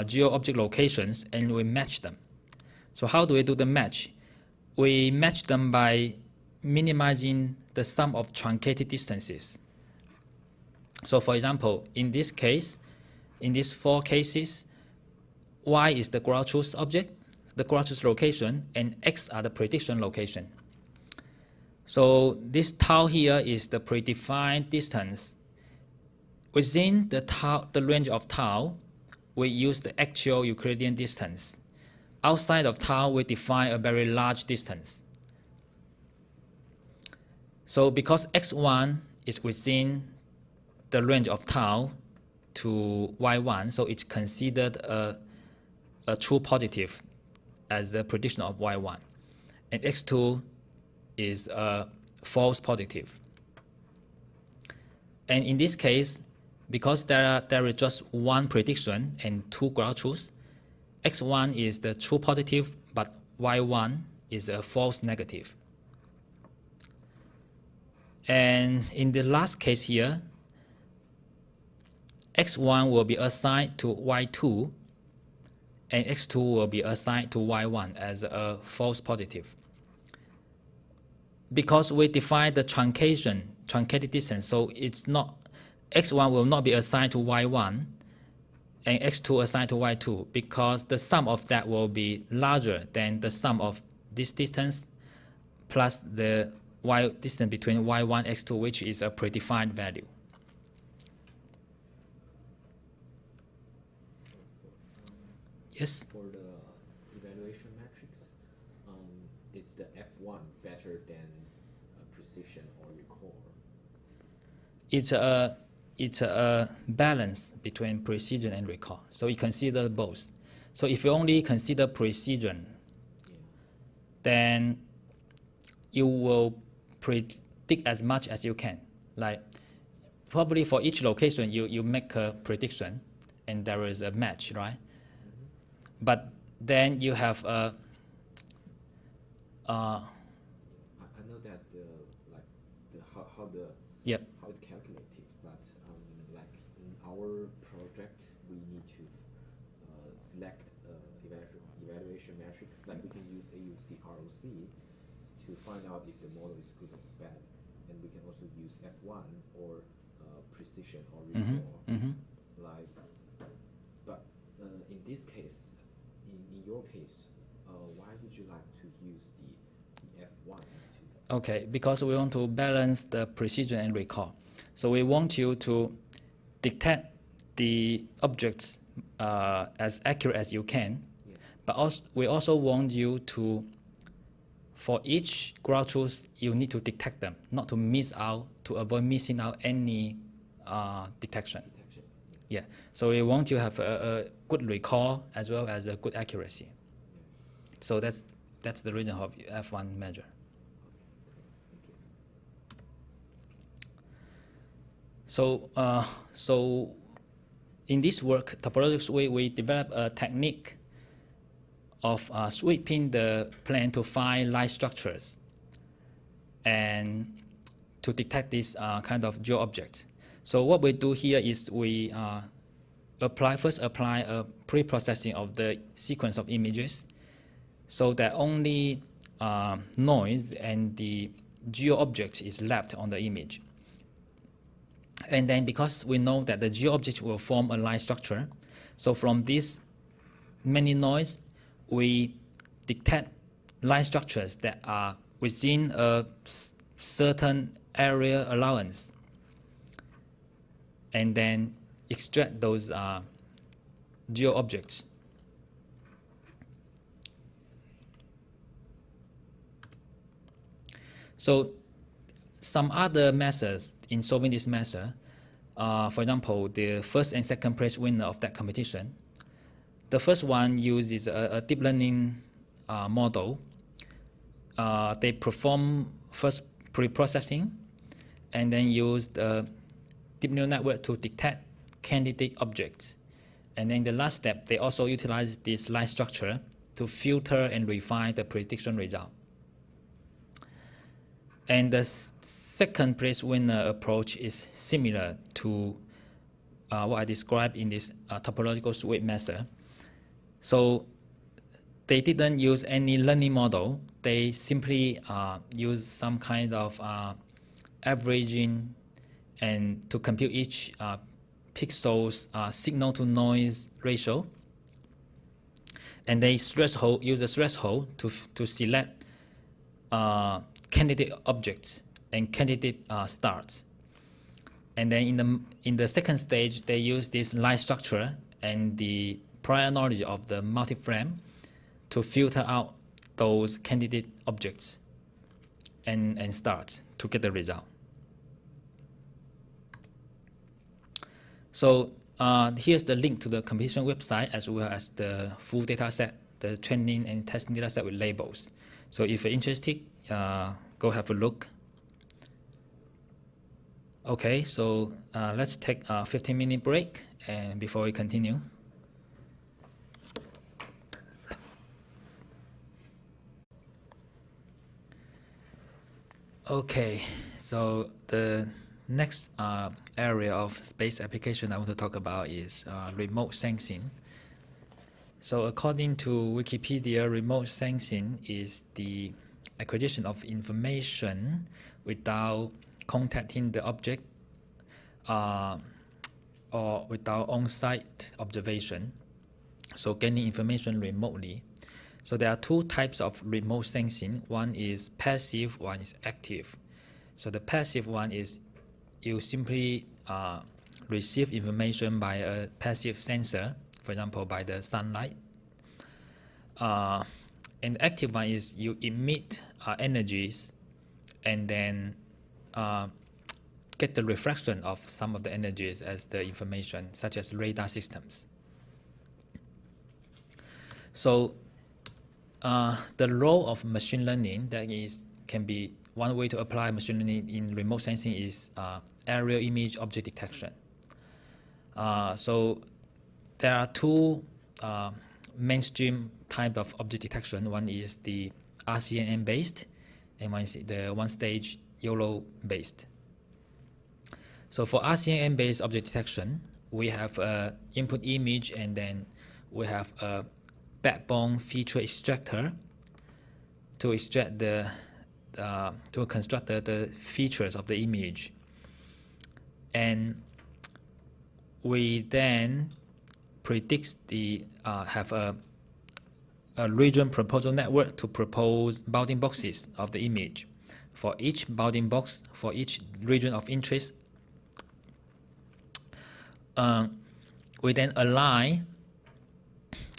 Speaker 2: geo object locations, and we match them. So how do we do the match? We match them by minimizing the sum of truncated distances. So for example, in this case, in these 4 cases, Y is the ground truth object, the ground truth location, and X are the prediction location. So this tau here is the predefined distance. Within the range of tau, we use the actual Euclidean distance. Outside of tau, we define a very large distance. So because x1 is within the range of tau to y1, so it's considered a true positive as the prediction of y1. And x2 is a false positive. And in this case, because there is just one prediction and 2 ground truths, x1 is the true positive, but y1 is a false negative. And in the last case here, x1 will be assigned to y2, and x2 will be assigned to y1 as a false positive. Because we define the truncated distance, so it's not, x1 will not be assigned to y1, and x2 assigned to y2, because the sum of that will be larger than the sum of this distance plus the y distance between y1 and x2, which is a predefined value. Yes?
Speaker 3: For the evaluation metrics, is the F1 better than precision or recall?
Speaker 2: It's a balance between precision and recall. So you consider both. So if you only consider precision, then you will predict as much as you can. Like probably for each location, you make a prediction and there is a match, right? But then you have a
Speaker 3: I know that how it calculated, but like in our project, we need to select evaluation metrics. Like we can use AUC ROC to find out if the model is good or bad, and we can also use F1 or precision or recall. Like, but in this case, in your case, why would you like to use the F1?
Speaker 2: Okay, because we want to balance the precision and recall. So we want you to detect the objects as accurate as you can, but also, we also want you to, for each ground truth, you need to detect them, not to miss out, to avoid missing out any detection. Yeah, so we want you to have a good recall as well as a good accuracy. So that's the reason of F1 measure. So in this work, topological way, we develop a technique of sweeping the plane to find light structures and to detect this kind of geo objects. So what we do here is we first apply a pre-processing of the sequence of images, so that only noise and the geo object is left on the image. And then because we know that the geo object will form a line structure, so from this many noise, we detect line structures that are within a certain area allowance, and then extract those geo objects. So some other methods in solving this method, for example, the first and second place winner of that competition. The first one uses a deep learning model. They perform first pre-processing and then use the deep neural network to detect candidate objects. And then the last step, they also utilize this line structure to filter and refine the prediction result. And the second place winner approach is similar to what I described in this topological sweep method. So they didn't use any learning model. They simply use some kind of averaging and to compute each pixel's signal to noise ratio. And they use a threshold to select candidate objects and candidate starts. And then in the second stage, they use this line structure and the prior knowledge of the multi-frame to filter out those candidate objects and starts to get the result. So here's the link to the competition website as well as the full data set, the training and testing data set with labels. So if you're interested, go have a look. Okay, so let's take a 15-minute break and before we continue. Okay, so the next area of space application I want to talk about is remote sensing. So according to Wikipedia, remote sensing is the acquisition of information without contacting the object or without on-site observation, so gaining information remotely. So there are two types of remote sensing. One is passive, one is active. So the passive one is you simply receive information by a passive sensor, for example, by the sunlight. And the active one is you emit energies and then get the reflection of some of the energies as the information, such as radar systems. So the role of machine learning, that is, can be one way to apply machine learning in remote sensing is aerial image object detection. So there are two mainstream type of object detection. One is the RCNN based, and one is the one-stage YOLO based. So for RCNN based object detection, we have an input image and then we have a backbone feature extractor to extract the to construct the features of the image, and we then predict the have a region proposal network to propose bounding boxes of the image. For each bounding box, for each region of interest, we then align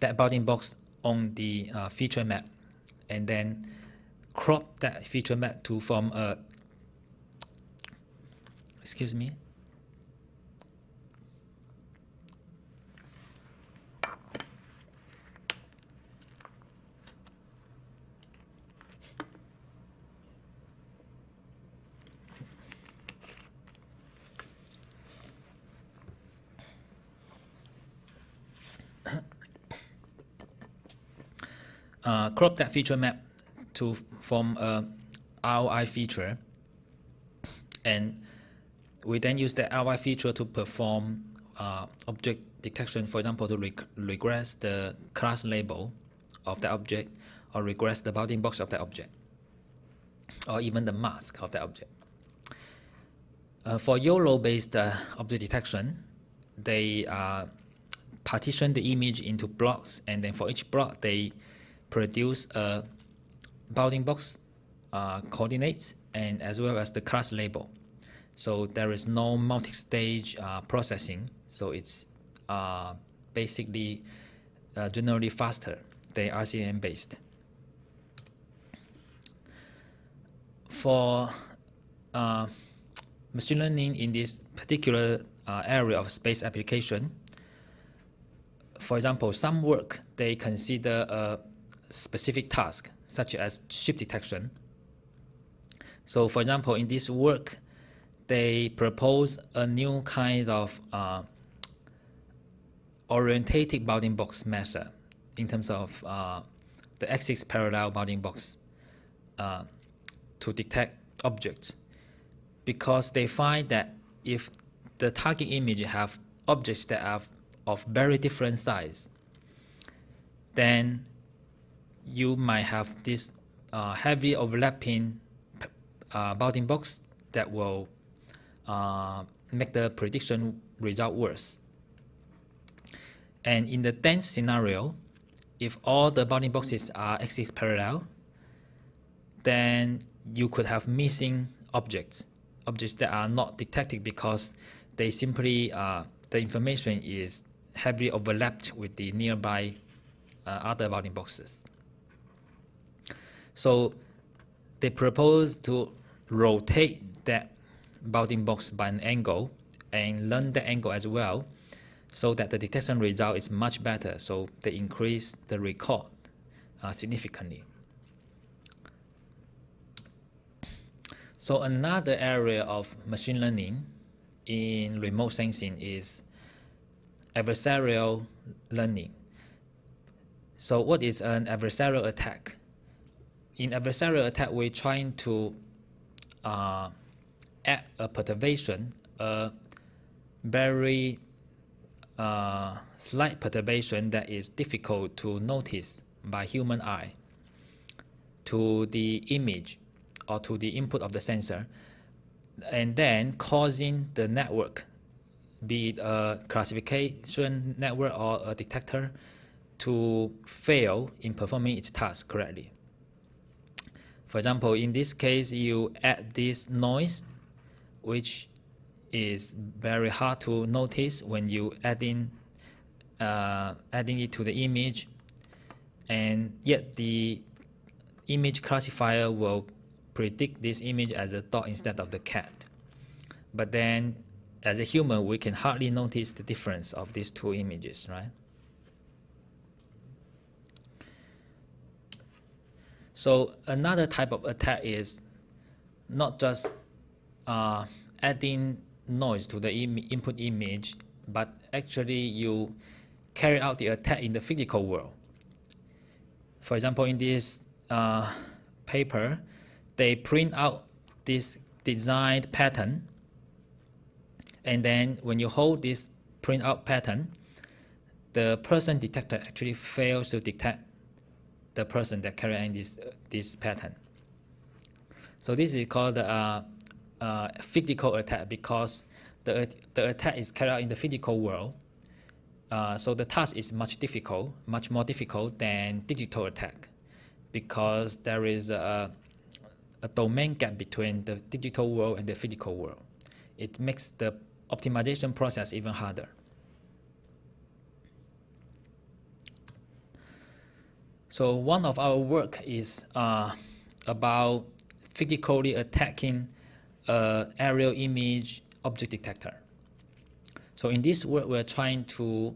Speaker 2: that bounding box on the feature map, and then crop that feature map to form a, excuse me, crop that feature map to form a ROI feature, and we then use the ROI feature to perform object detection, for example, to regress the class label of the object, or regress the bounding box of the object, or even the mask of the object. For YOLO-based object detection, they partition the image into blocks, and then for each block they produce a bounding box coordinates and as well as the class label. So there is no multi-stage processing, so it's basically generally faster than RCN based. For machine learning in this particular area of space application, for example, some work they consider a specific task, such as ship detection. So for example, in this work, they propose a new kind of orientated bounding box measure in terms of the axis parallel bounding box to detect objects, because they find that if the target image have objects that are of very different size, then you might have this heavy overlapping bounding box that will make the prediction result worse. And in the dense scenario, if all the bounding boxes are axis parallel, then you could have missing objects that are not detected because they simply, the information is heavily overlapped with the nearby other bounding boxes. So they propose to rotate that bounding box by an angle and learn the angle as well, so that the detection result is much better. So they increase the record significantly. So another area of machine learning in remote sensing is adversarial learning. So what is an adversarial attack? In adversarial attack, we're trying to add a perturbation, a very slight perturbation that is difficult to notice by human eye to the image or to the input of the sensor, and then causing the network, be it a classification network or a detector, to fail in performing its task correctly. For example, in this case, you add this noise, which is very hard to notice when you adding it to the image, and yet the image classifier will predict this image as a dog instead of the cat. But then, as a human, we can hardly notice the difference of these two images, right? So another type of attack is not just adding noise to the input image, but actually you carry out the attack in the physical world. For example, in this paper, they print out this designed pattern, and then when you hold this print out pattern, the person detector actually fails to detect the person that carry out this pattern. So this is called the physical attack, because the attack is carried out in the physical world. So the task is much more difficult than digital attack, because there is a domain gap between the digital world and the physical world. It makes the optimization process even harder. So one of our work is about physically attacking aerial image object detector. So in this work, we're trying to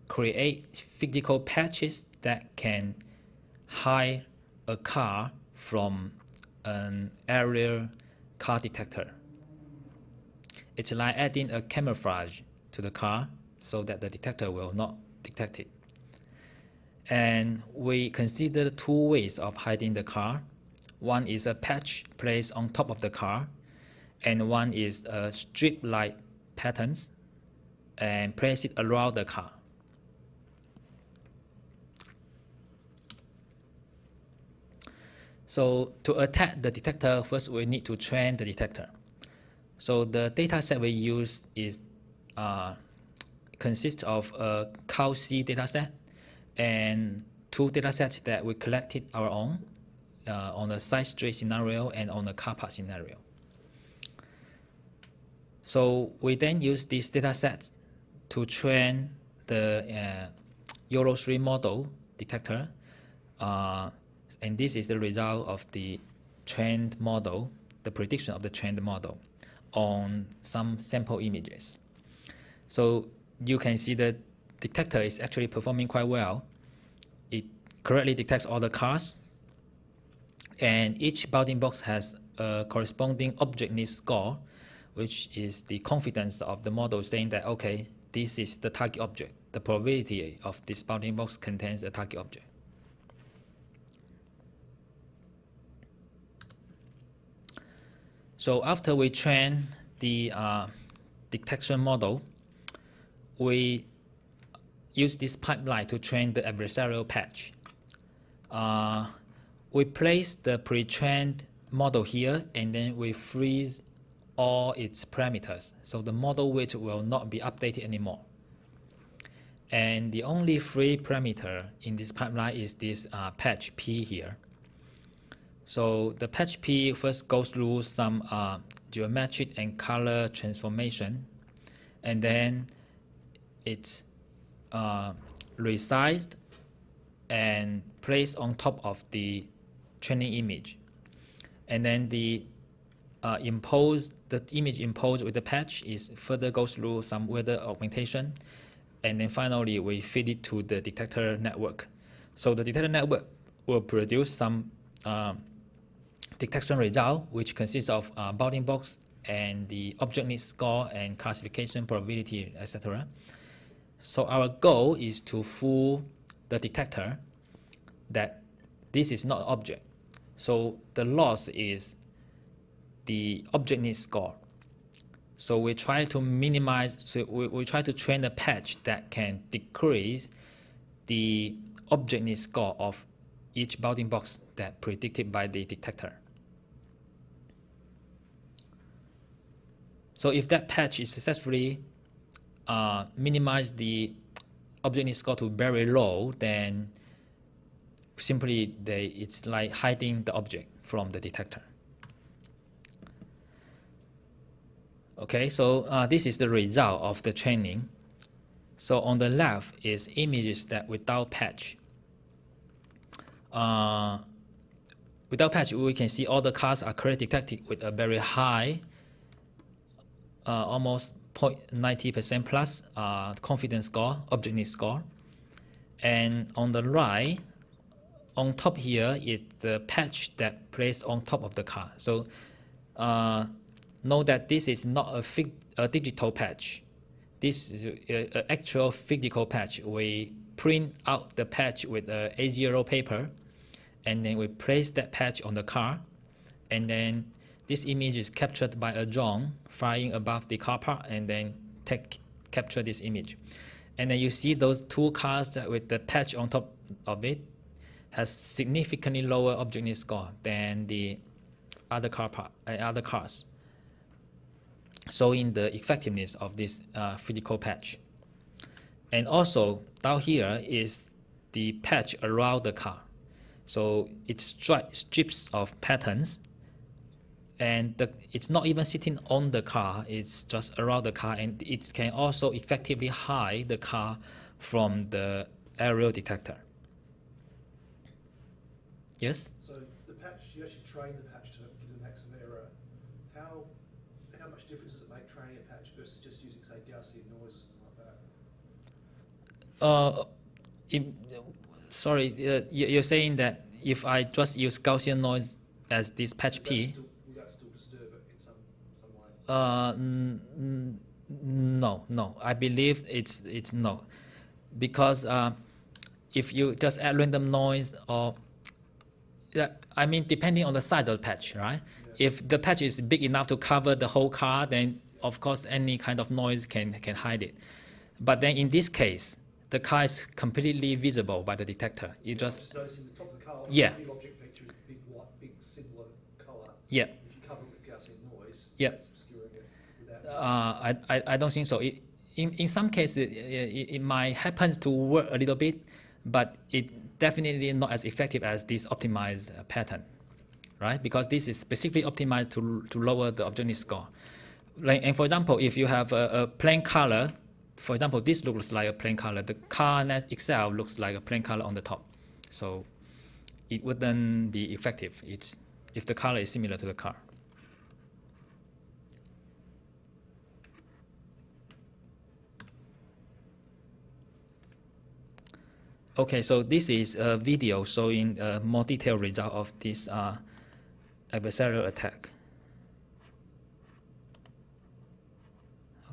Speaker 2: create physical patches that can hide a car from an aerial car detector. It's like adding a camouflage to the car so that the detector will not detect it. And we consider two ways of hiding the car. One is a patch placed on top of the car, and one is a strip-like patterns and place it around the car. So to attack the detector, first we need to train the detector. So the data set we use is consists of a CALC data set and two data sets that we collected our own on the side street scenario and on the car park scenario. So we then use these data sets to train the Euro 3 model detector, and this is the result of the trained model, the prediction of the trained model on some sample images. So you can see the detector is actually performing quite well. It correctly detects all the cars, and each bounding box has a corresponding object needs score, which is the confidence of the model saying that, okay, this is the target object. The probability of this bounding box contains a target object. So after we train the detection model, we use this pipeline to train the adversarial patch. We place the pre-trained model here, and then we freeze all its parameters. So the model weight will not be updated anymore. And the only free parameter in this pipeline is this patch P here. So the patch P first goes through some geometric and color transformation, and then it's resized and placed on top of the training image. And then the image imposed with the patch is further goes through some weather augmentation, and then finally we feed it to the detector network. So the detector network will produce some detection result, which consists of bounding box and the object needs score and classification probability, etc. So our goal is to fool the detector that this is not an object. So the loss is the object needs score. So we try to minimize, so we try to train a patch that can decrease the object needs score of each bounding box that predicted by the detector. So if that patch is successfully minimize the object needs score to very low, then simply it's like hiding the object from the detector. Okay, so this is the result of the training. So on the left is images that without patch. Without patch, we can see all the cars are correctly detected with a very high, almost 90% plus confidence score, object needs score. And on the right, on top here is the patch that placed on top of the car. So know that this is not a digital patch. This is an actual physical patch. We print out the patch with a A0 paper, and then we place that patch on the car, and then this image is captured by a drone flying above the car park, and then capture this image. And then you see those two cars that with the patch on top of it has significantly lower object needs score than the other cars, showing the effectiveness of this physical patch. And also down here is the patch around the car. So it's strips of patterns, and it's not even sitting on the car, it's just around the car, and it can also effectively hide the car from the aerial detector. Yes?
Speaker 5: So the patch, you actually train the patch to give the maximum error. How much difference does it make training a patch versus just using, say, Gaussian noise or something like that?
Speaker 2: Sorry, you're saying that if I just use Gaussian noise as this patch P,
Speaker 5: will that still disturb it in some way?
Speaker 2: No. I believe it's no, because if you just add random noise, or I mean, depending on the size of the patch, right? Yeah. If the patch is big enough to cover the whole car, then of course any kind of noise can hide it. But then in this case, the car is completely visible by the detector. You just
Speaker 5: noticing the top of the car.
Speaker 2: Yeah.
Speaker 5: The big object feature is big white, big singular color.
Speaker 2: Yeah.
Speaker 5: If you cover it with Gaussian noise,
Speaker 2: Yeah.
Speaker 5: that's obscuring it. Without
Speaker 2: I don't think so. In some cases, it might happen to work a little bit, but it definitely not as effective as this optimized pattern, right? Because this is specifically optimized to lower the objective score. Like, and for example, if you have a plain color, for example, this looks like a plain color. The car net itself looks like a plain color on the top, so it wouldn't be effective. It's if the color is similar to the car. Okay, so this is a video showing a more detailed result of this adversarial attack.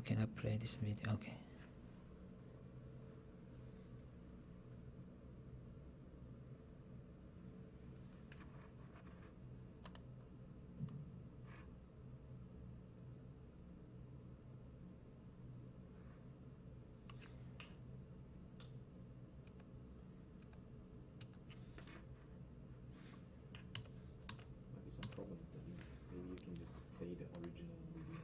Speaker 2: Can I play this video? Okay.
Speaker 3: Might be some problems that maybe you can just play the original video.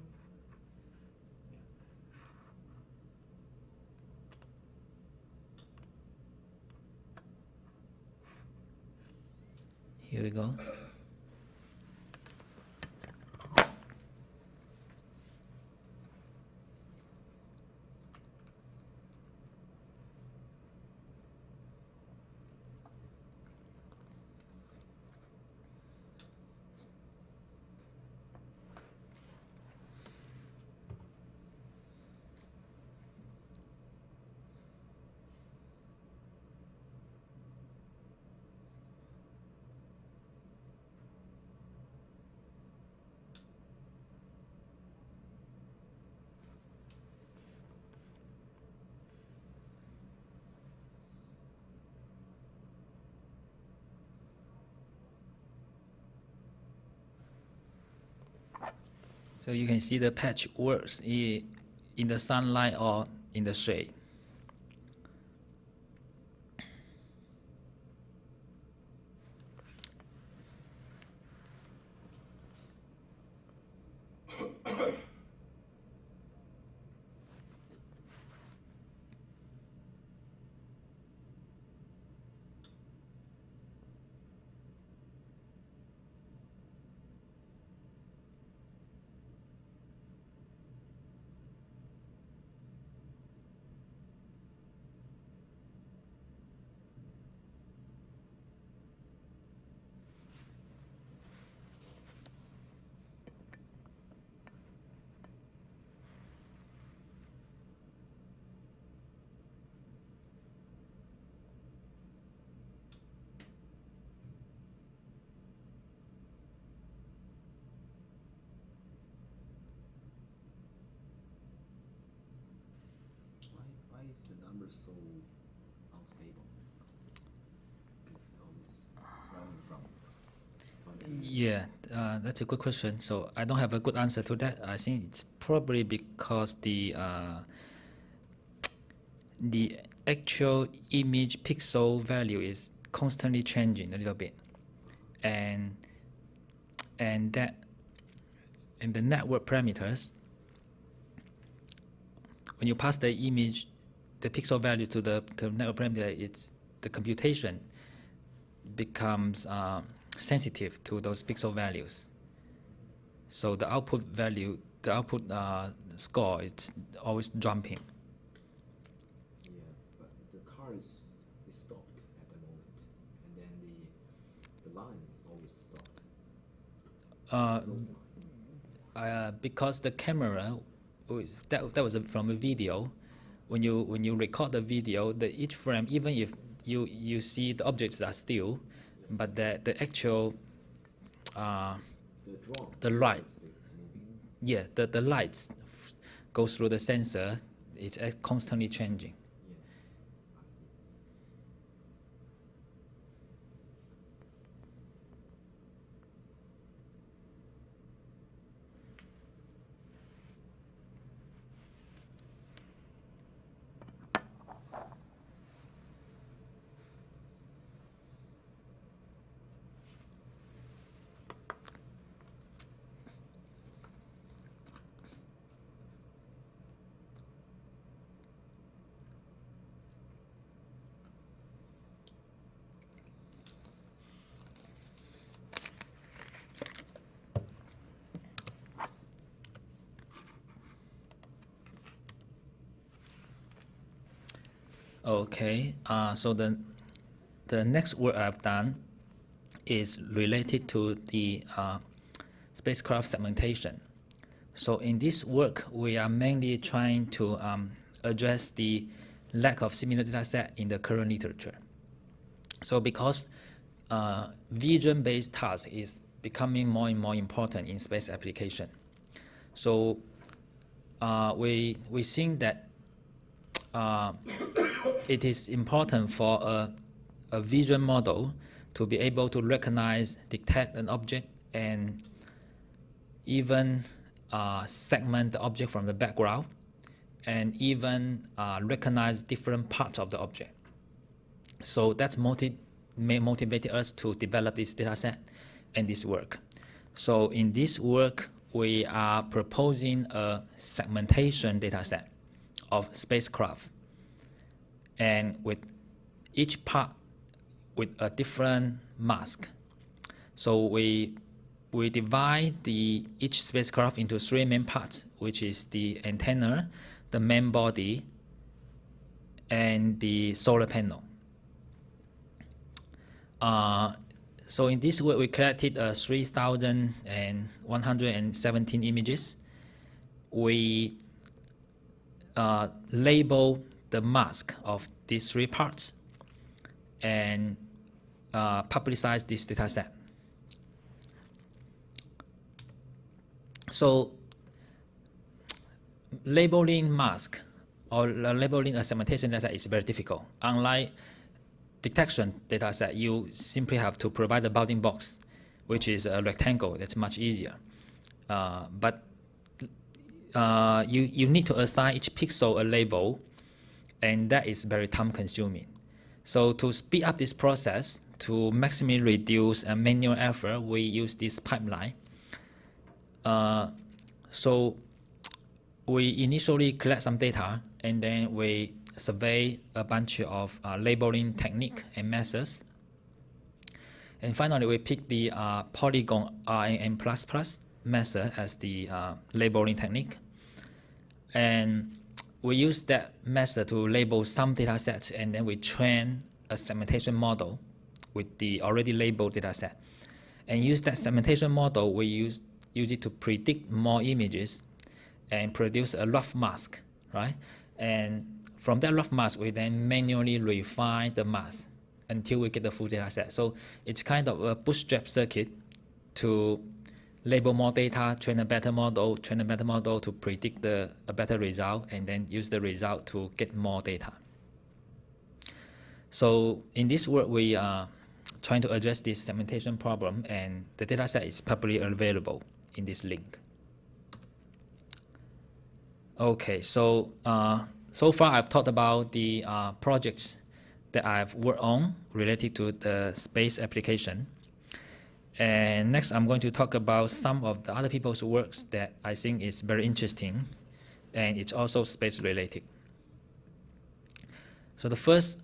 Speaker 3: Yeah.
Speaker 2: Here we go. So you can see the patch works in the sunlight or in the shade.
Speaker 3: Why is the number so unstable? Because it's always running from.
Speaker 2: Yeah, that's a good question. So I don't have a good answer to that. I think it's probably because the actual image pixel value is constantly changing a little bit, and the network parameters, when you pass the image, the pixel value to the network parameter, it's the computation becomes sensitive to those pixel values. So the output value, the output score, it's always jumping.
Speaker 3: Yeah, but the car is stopped at the moment, and then the line is always stopped.
Speaker 2: Because the camera, that was from a video. When you record the video, each frame, even if you see the objects are still, but the actual the light, yeah, the lights go through the sensor. It's constantly changing. Okay, so the next work I've done is related to the spacecraft segmentation. So in this work, we are mainly trying to address the lack of similar data set in the current literature. So because vision-based task is becoming more and more important in space application. So we think that it is important for a vision model to be able to recognize, detect an object, and even segment the object from the background, and even recognize different parts of the object. So that's motivated us to develop this data set and this work. So in this work, we are proposing a segmentation data set of spacecraft, and with each part with a different mask. So we divide each spacecraft into 3 main parts, which is the antenna, the main body, and the solar panel. So in this way, we collected 3,117 images. We label the mask of these 3 parts and publicize this data set. So labeling mask or labeling a segmentation data set is very difficult. Unlike detection data set, you simply have to provide a bounding box, which is a rectangle. That's much easier. But you need to assign each pixel a label, and that is very time consuming. So to speed up this process, to maximally reduce manual effort, we use this pipeline. So we initially collect some data, and then we survey a bunch of labeling technique and methods. And finally, we pick the polygon RNN++ method as the labeling technique. And we use that method to label some data sets, and then we train a segmentation model with the already labeled data set. And use that segmentation model, we use it to predict more images and produce a rough mask, right? And from that rough mask, we then manually refine the mask until we get the full data set. So it's kind of a bootstrap circuit to label more data, train a better model to predict a better result, and then use the result to get more data. So in this work, we are trying to address this segmentation problem, and the data set is publicly available in this link. Okay, so so far I've talked about the projects that I've worked on related to the space application. And next I'm going to talk about some of the other people's works that I think is very interesting, and it's also space related. So the first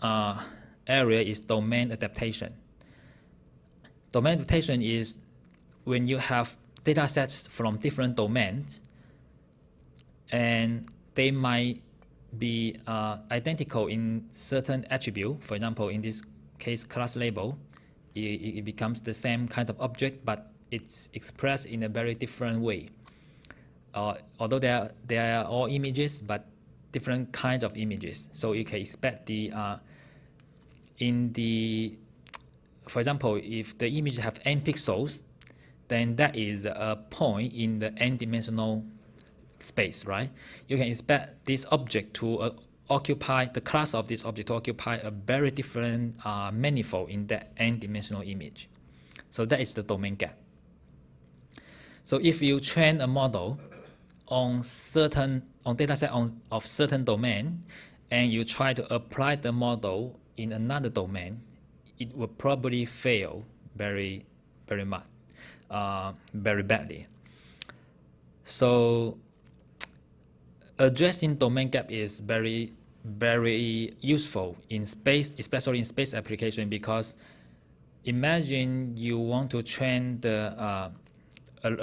Speaker 2: area is domain adaptation. Domain adaptation is when you have data sets from different domains, and they might be identical in certain attribute. For example, in this case, class label, it becomes the same kind of object, but it's expressed in a very different way. Although they are all images, but different kinds of images. So you can expect for example, if the image have n pixels, then that is a point in the n-dimensional space, right? You can expect this object to occupy, the class of this object to occupy a very different manifold in that n-dimensional image. So that is the domain gap. So if you train a model on data set of certain domain, and you try to apply the model in another domain, it will probably fail very badly. So addressing domain gap is very useful in space, especially in space application, because imagine you want to train a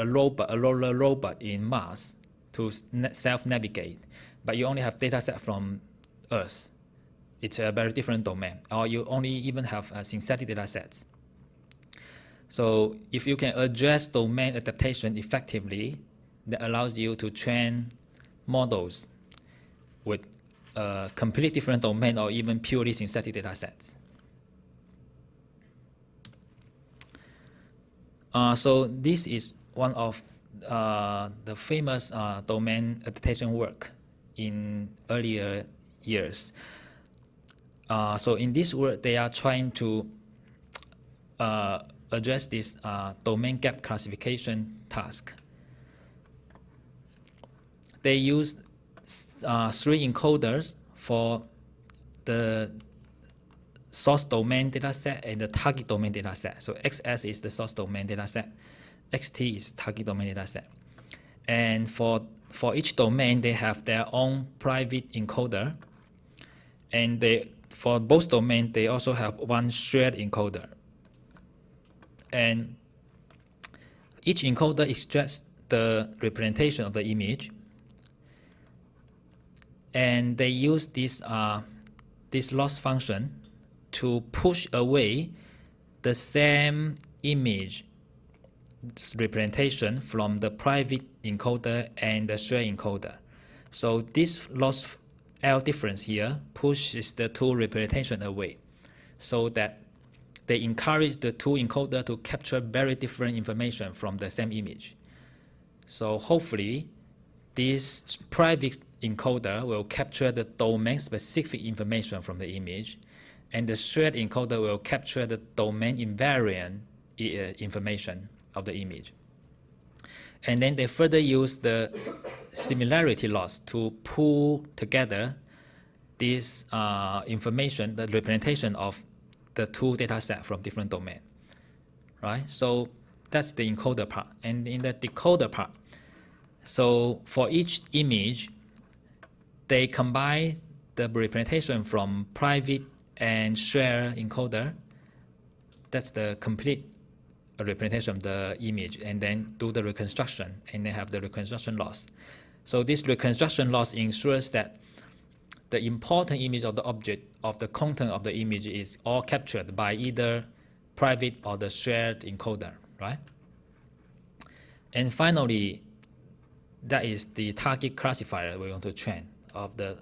Speaker 2: roller robot in Mars to self-navigate, but you only have data set from Earth. it's a very different domain, or you only even have synthetic data sets. So if you can address domain adaptation effectively, that allows you to train models with a completely different domain or even purely synthetic data sets. So this is one of the famous domain adaptation work in earlier years. So in this work, they are trying to address this domain gap classification task. They use 3 encoders for the source domain dataset and the target domain dataset. So XS is the source domain dataset, XT is target domain dataset. And for each domain, they have their own private encoder. And for both domains, they also have one shared encoder. And each encoder extracts the representation of the image. And they use this loss function to push away the same image representation from the private encoder and the shared encoder. So this loss L difference here pushes the 2 representation away, so that they encourage the 2 encoder to capture very different information from the same image. So hopefully, this private encoder will capture the domain-specific information from the image, and the shared encoder will capture the domain-invariant information of the image. And then they further use the similarity loss to pull together this information, the representation of the 2 data sets from different domains, right? So that's the encoder part. And in the decoder part, so for each image, they combine the representation from private and shared encoder. That's the complete representation of the image, and then do the reconstruction, and they have the reconstruction loss. So this reconstruction loss ensures that the important image of the object, of the content of the image, is all captured by either private or the shared encoder, right? And finally, that is the target classifier we want to train of the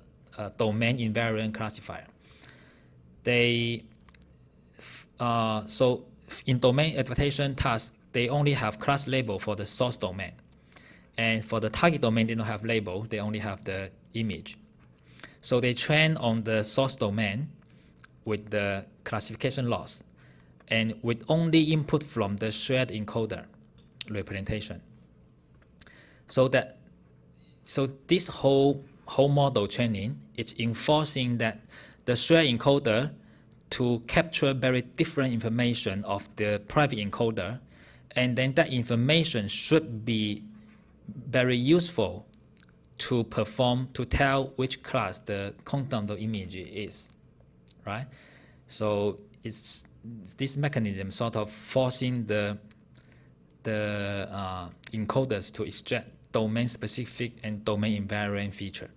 Speaker 2: domain invariant classifier. So in domain adaptation tasks, they only have class label for the source domain. And for the target domain, they don't have label, they only have the image. So they train on the source domain with the classification loss and with only input from the shared encoder representation. So this whole model training is enforcing that the shared encoder to capture very different information of the private encoder, and then that information should be very useful to tell which class the content of the image is, right? So it's this mechanism sort of forcing the encoders to extract domain-specific and domain-invariant feature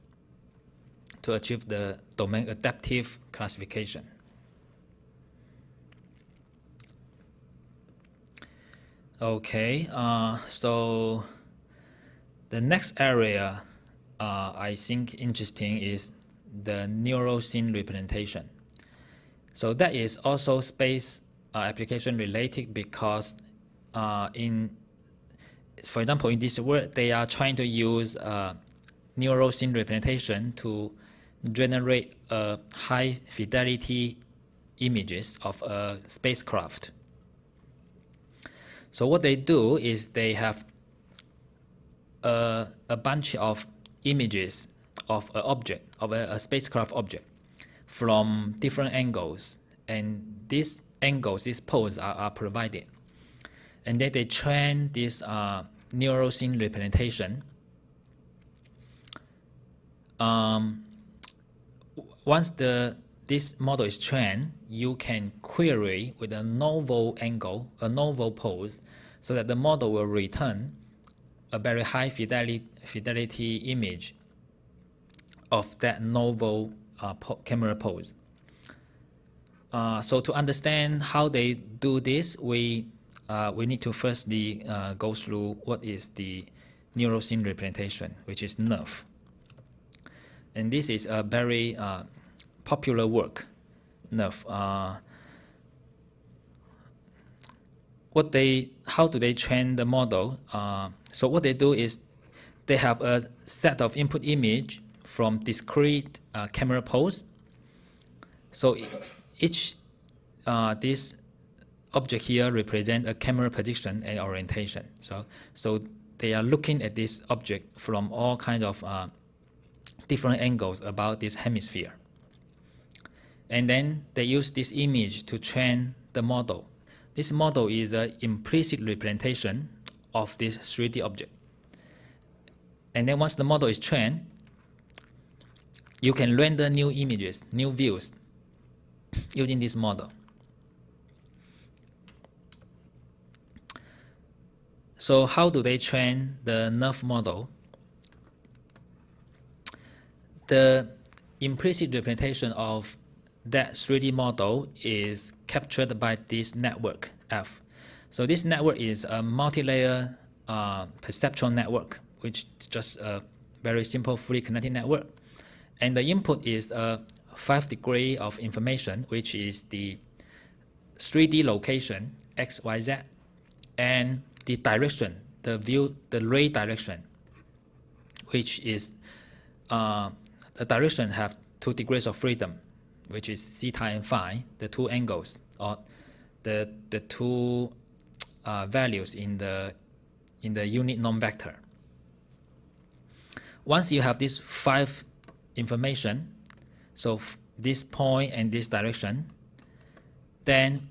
Speaker 2: to achieve the domain adaptive classification. Okay, so the next area I think interesting is the neural scene representation. So that is also space application related, because for example, in this work, they are trying to use neural scene representation to generate high fidelity images of a spacecraft. So what they do is they have a bunch of images of an object, of a spacecraft object, from different angles, and these angles, these poses are provided. And then they train this neural scene representation. Once this model is trained, you can query with a novel angle, a novel pose, so that the model will return a very high fidelity image of that novel camera pose. So to understand how they do this, we need to firstly go through what is the neural scene representation, which is NERF. And this is a very popular work, NERF. How do they train the model? So what they do is they have a set of input image from discrete camera pose. So each this object here represents a camera position and orientation. So they are looking at this object from all kinds of different angles about this hemisphere. And then they use this image to train the model. This model is an implicit representation of this 3D object. And then once the model is trained, you can render new images, new views using this model. So how do they train the NERF model? The implicit representation of that 3D model is captured by this network F. So this network is a multi-layer perceptual network, which is just a very simple fully connected network. And the input is a 5 degree of information, which is the 3D location, X, Y, Z, and the direction, the ray direction, which is the direction have 2 degrees of freedom, which is theta and phi, the 2 angles, or the 2 values in the unit norm vector. Once you have this 5 information, so this point and this direction, then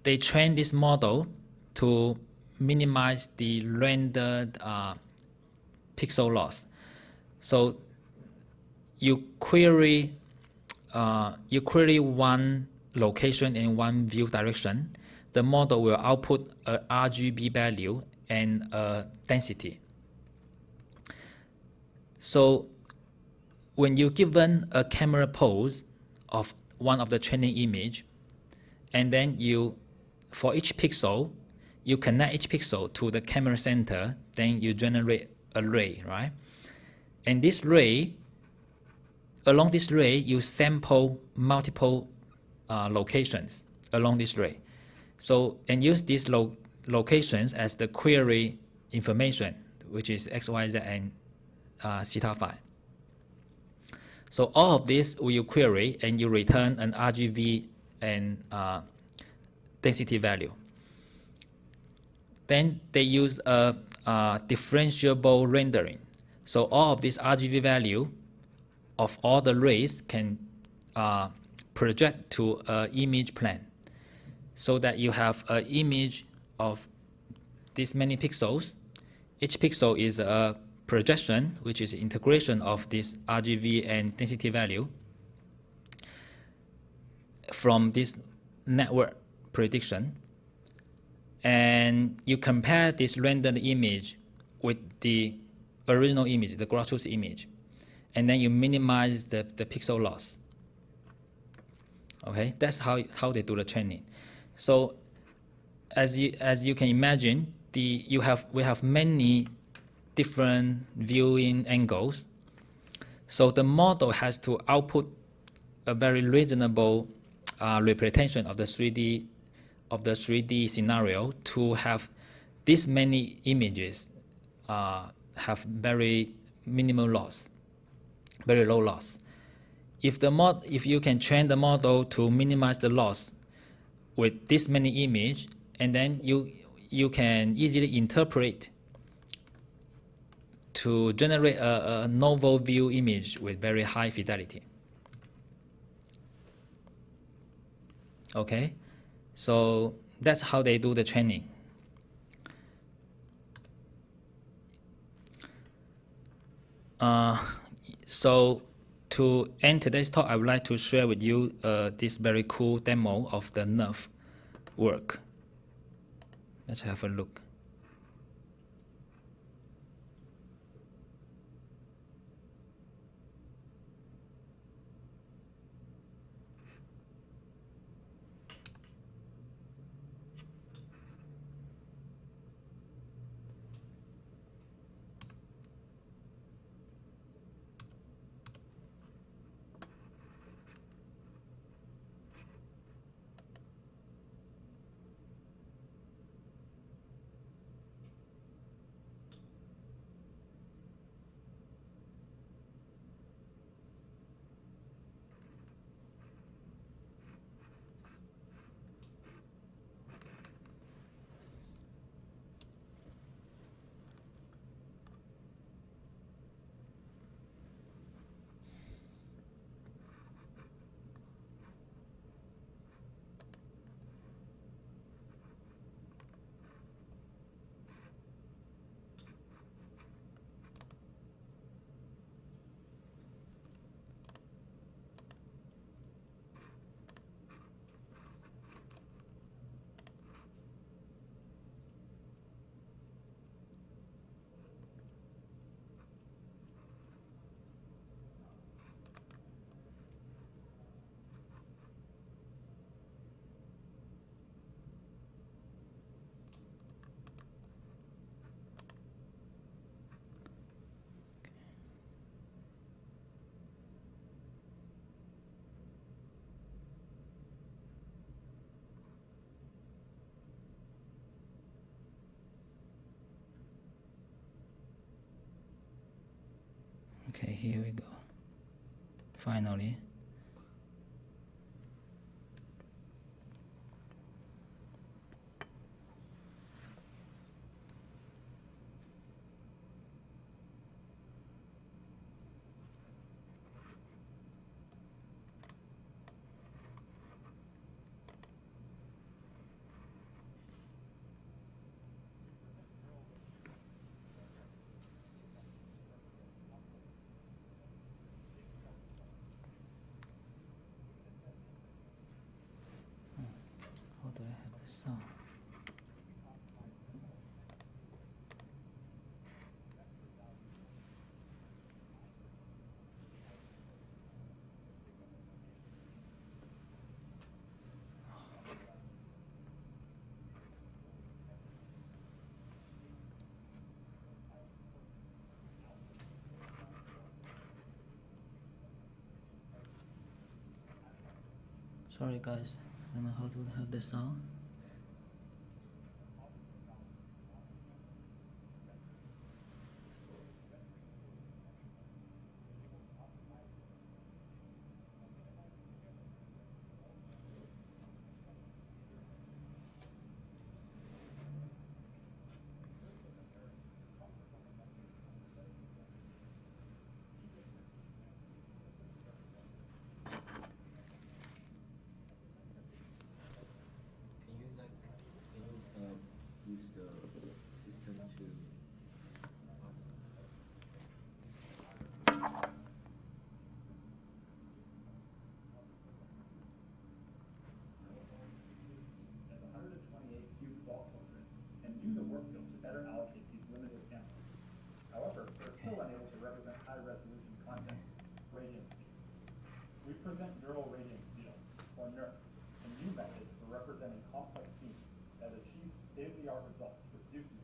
Speaker 2: they train this model to minimize the rendered pixel loss. So you query one location and one view direction. The model will output a RGB value and a density. So when you given a camera pose of one of the training image, and then for each pixel, you connect each pixel to the camera center, then you generate a ray, right? And this ray, along this ray, you sample multiple locations along this ray. So, and use these locations as the query information, which is X, Y, Z, and theta phi. So all of this you query and you return an RGB and density value. Then they use a differentiable rendering. So all of this RGB value of all the rays can project to an image plane, so that you have an image of this many pixels. Each pixel is a projection, which is integration of this RGB and density value from this network prediction. And you compare this rendered image with the original image, the ground truth image, and then you minimize the pixel loss. Okay, that's how they do the training. So as you can imagine, we have many different viewing angles. So the model has to output a very reasonable representation of the 3D scenario to have this many images have very minimal loss, very low loss. If you can train the model to minimize the loss with this many images, and then you can easily interpret to generate a novel view image with very high fidelity. Okay, so that's how they do the training. So to end today's talk, I would like to share with you this very cool demo of the NERF work. Let's have a look. Okay, here we go. Finally. How do I have the sound? Sorry guys, I don't know how to have the sound.
Speaker 3: Use the system to
Speaker 6: as 128 cube fault tolerant and use a workfield to better allocate these limited samples. However, they're still unable to represent high-resolution content, radiance speed. We present neural radiance fields, or NERF, a new method for representing complex scenes that achieves state-of-the-art results with uselessness.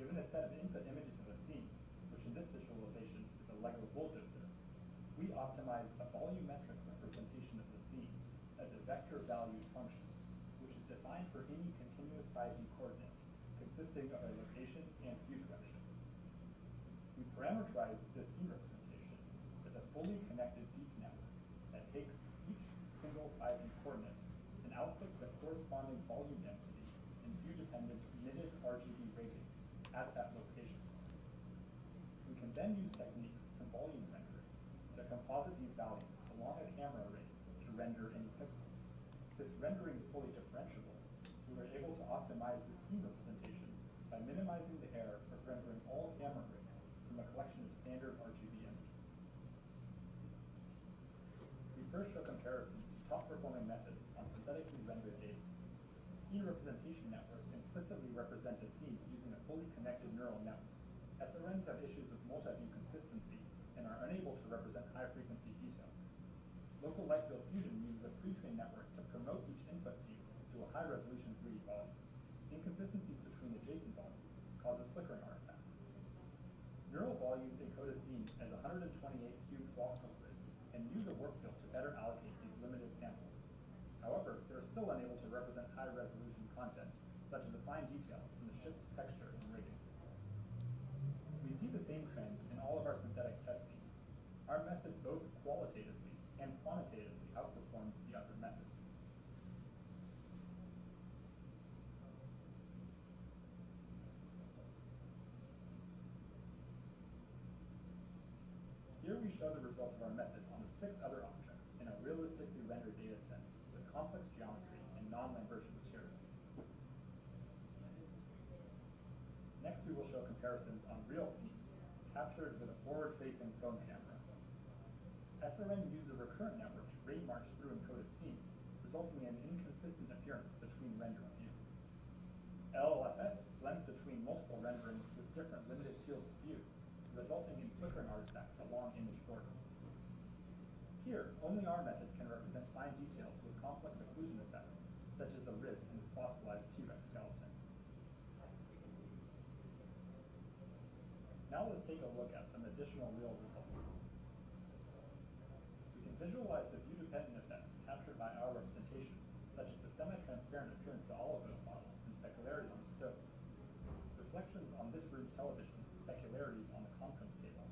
Speaker 6: Given a set of input images of a scene, which in this visualization is a Lego bulldozer, we optimize a volumetric representation of the scene as a vector-valued function, which is defined for any continuous 5D coordinate consisting of a location and view direction. We parameterize this scene representation as a fully connected deep network that takes each single 5D coordinate and outputs the corresponding volume density in view-dependent knitted RGB radiance at that location. We can then use techniques from volume rendering to composite these values along a camera array to render any pixel. This rendering is fully differentiable, so we're able to optimize the scene representation by minimizing the error of rendering all camera rays from a collection of standard RGB images. We first show comparisons to top-performing methods on synthetically rendered data. Scene representation networks implicitly represent a scene using a fully connected neural network. SRNs have issues with multi-view consistency and are unable to represent high-frequency details. Local light field fusion uses a pre-trained network to promote each input view to a high-resolution 3D volume. Inconsistencies between adjacent volumes causes flickering artifacts. Neural volumes encode a scene as 128 cubed voxel grid and use a workfield to better allocate these limited samples. However, they're still unable to represent high-resolution content, such as the fine details in the ship's texture and rigging. We see the same trend in all of our synthetic test scenes. Our method both qualitatively and quantitatively outperforms the other methods. Here we show the results of our method on the 6 other objects in a realistically rendered data set with complex geometry and non-Lambertian materials. Next, we will show comparisons on real scenes captured with a forward-facing phone camera. SRN uses a recurrent network to ray march through encoded scenes, resulting in an inconsistent appearance between rendered views. LLFF blends between multiple renderings with different limited fields of view, resulting in flickering artifacts along image borders. Here, only our method can represent fine details with complex occlusion effects, such as the ribs in this fossilized T-Rex skeleton. Now let's take a look at some additional real results. We can visualize the view-dependent effects captured by our representation, such as the semi-transparent appearance of the olive oil model and specularity on the stove, reflections on this room's television, and specularities on the conference table.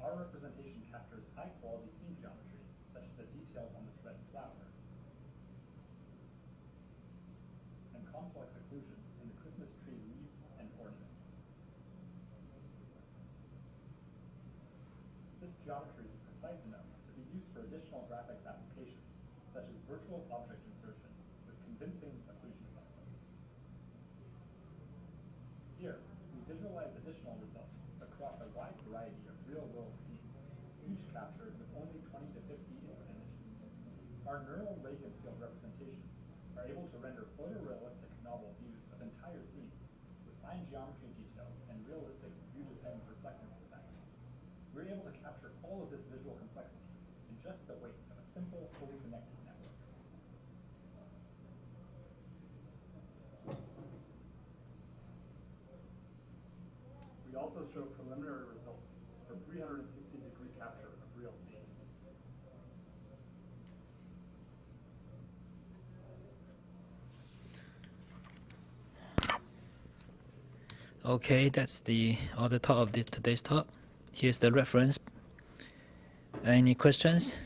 Speaker 6: our representation captures high-quality scene geometry, such as the details on this red flower, and complex occlusions in the Christmas tree leaves and ornaments. This geometry is precise enough to be used for additional graphics applications, such as virtual object insertion with convincing occlusion effects. Here, we visualize additional results across a wide variety of real-world scenes, each captured with only 20 to 50 images. Our neural radiance field representations are able to render photorealistic novel views of entire scenes with fine geometry details and realistic view-dependent reflectance effects. We're able to capture all of this visual complexity in just the weights of a simple, fully connected network. We also show preliminary results for 360-degree capture of real scenes.
Speaker 2: Okay, that's all the talk of today's talk. Here's the reference. Any questions?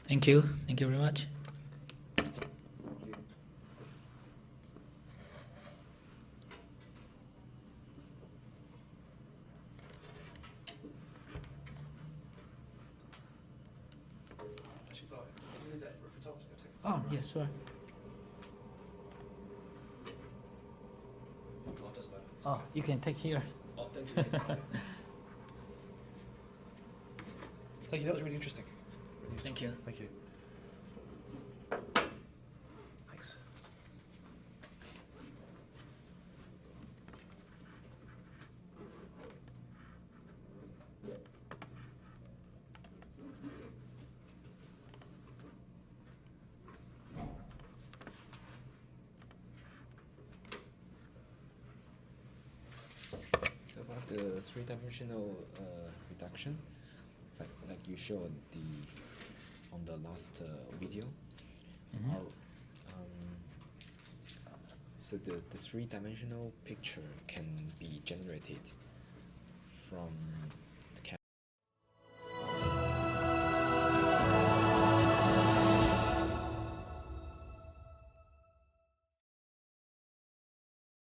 Speaker 2: Thank you. Thank you very much.
Speaker 5: Actually, Brian, can you leave that reference on? I was going to take a
Speaker 2: Oh,
Speaker 5: photo.
Speaker 2: yes, sure.
Speaker 5: Oh, it doesn't matter. It's
Speaker 2: Oh,
Speaker 5: okay.
Speaker 2: you can take here.
Speaker 5: Oh, thank you. Yes. Thank you. That was really interesting. Really useful.
Speaker 2: Thank you.
Speaker 5: Thank you. Thanks.
Speaker 3: So about the three-dimensional reduction, like you showed on the last video,
Speaker 2: Mhm.
Speaker 3: so the three-dimensional picture can be generated from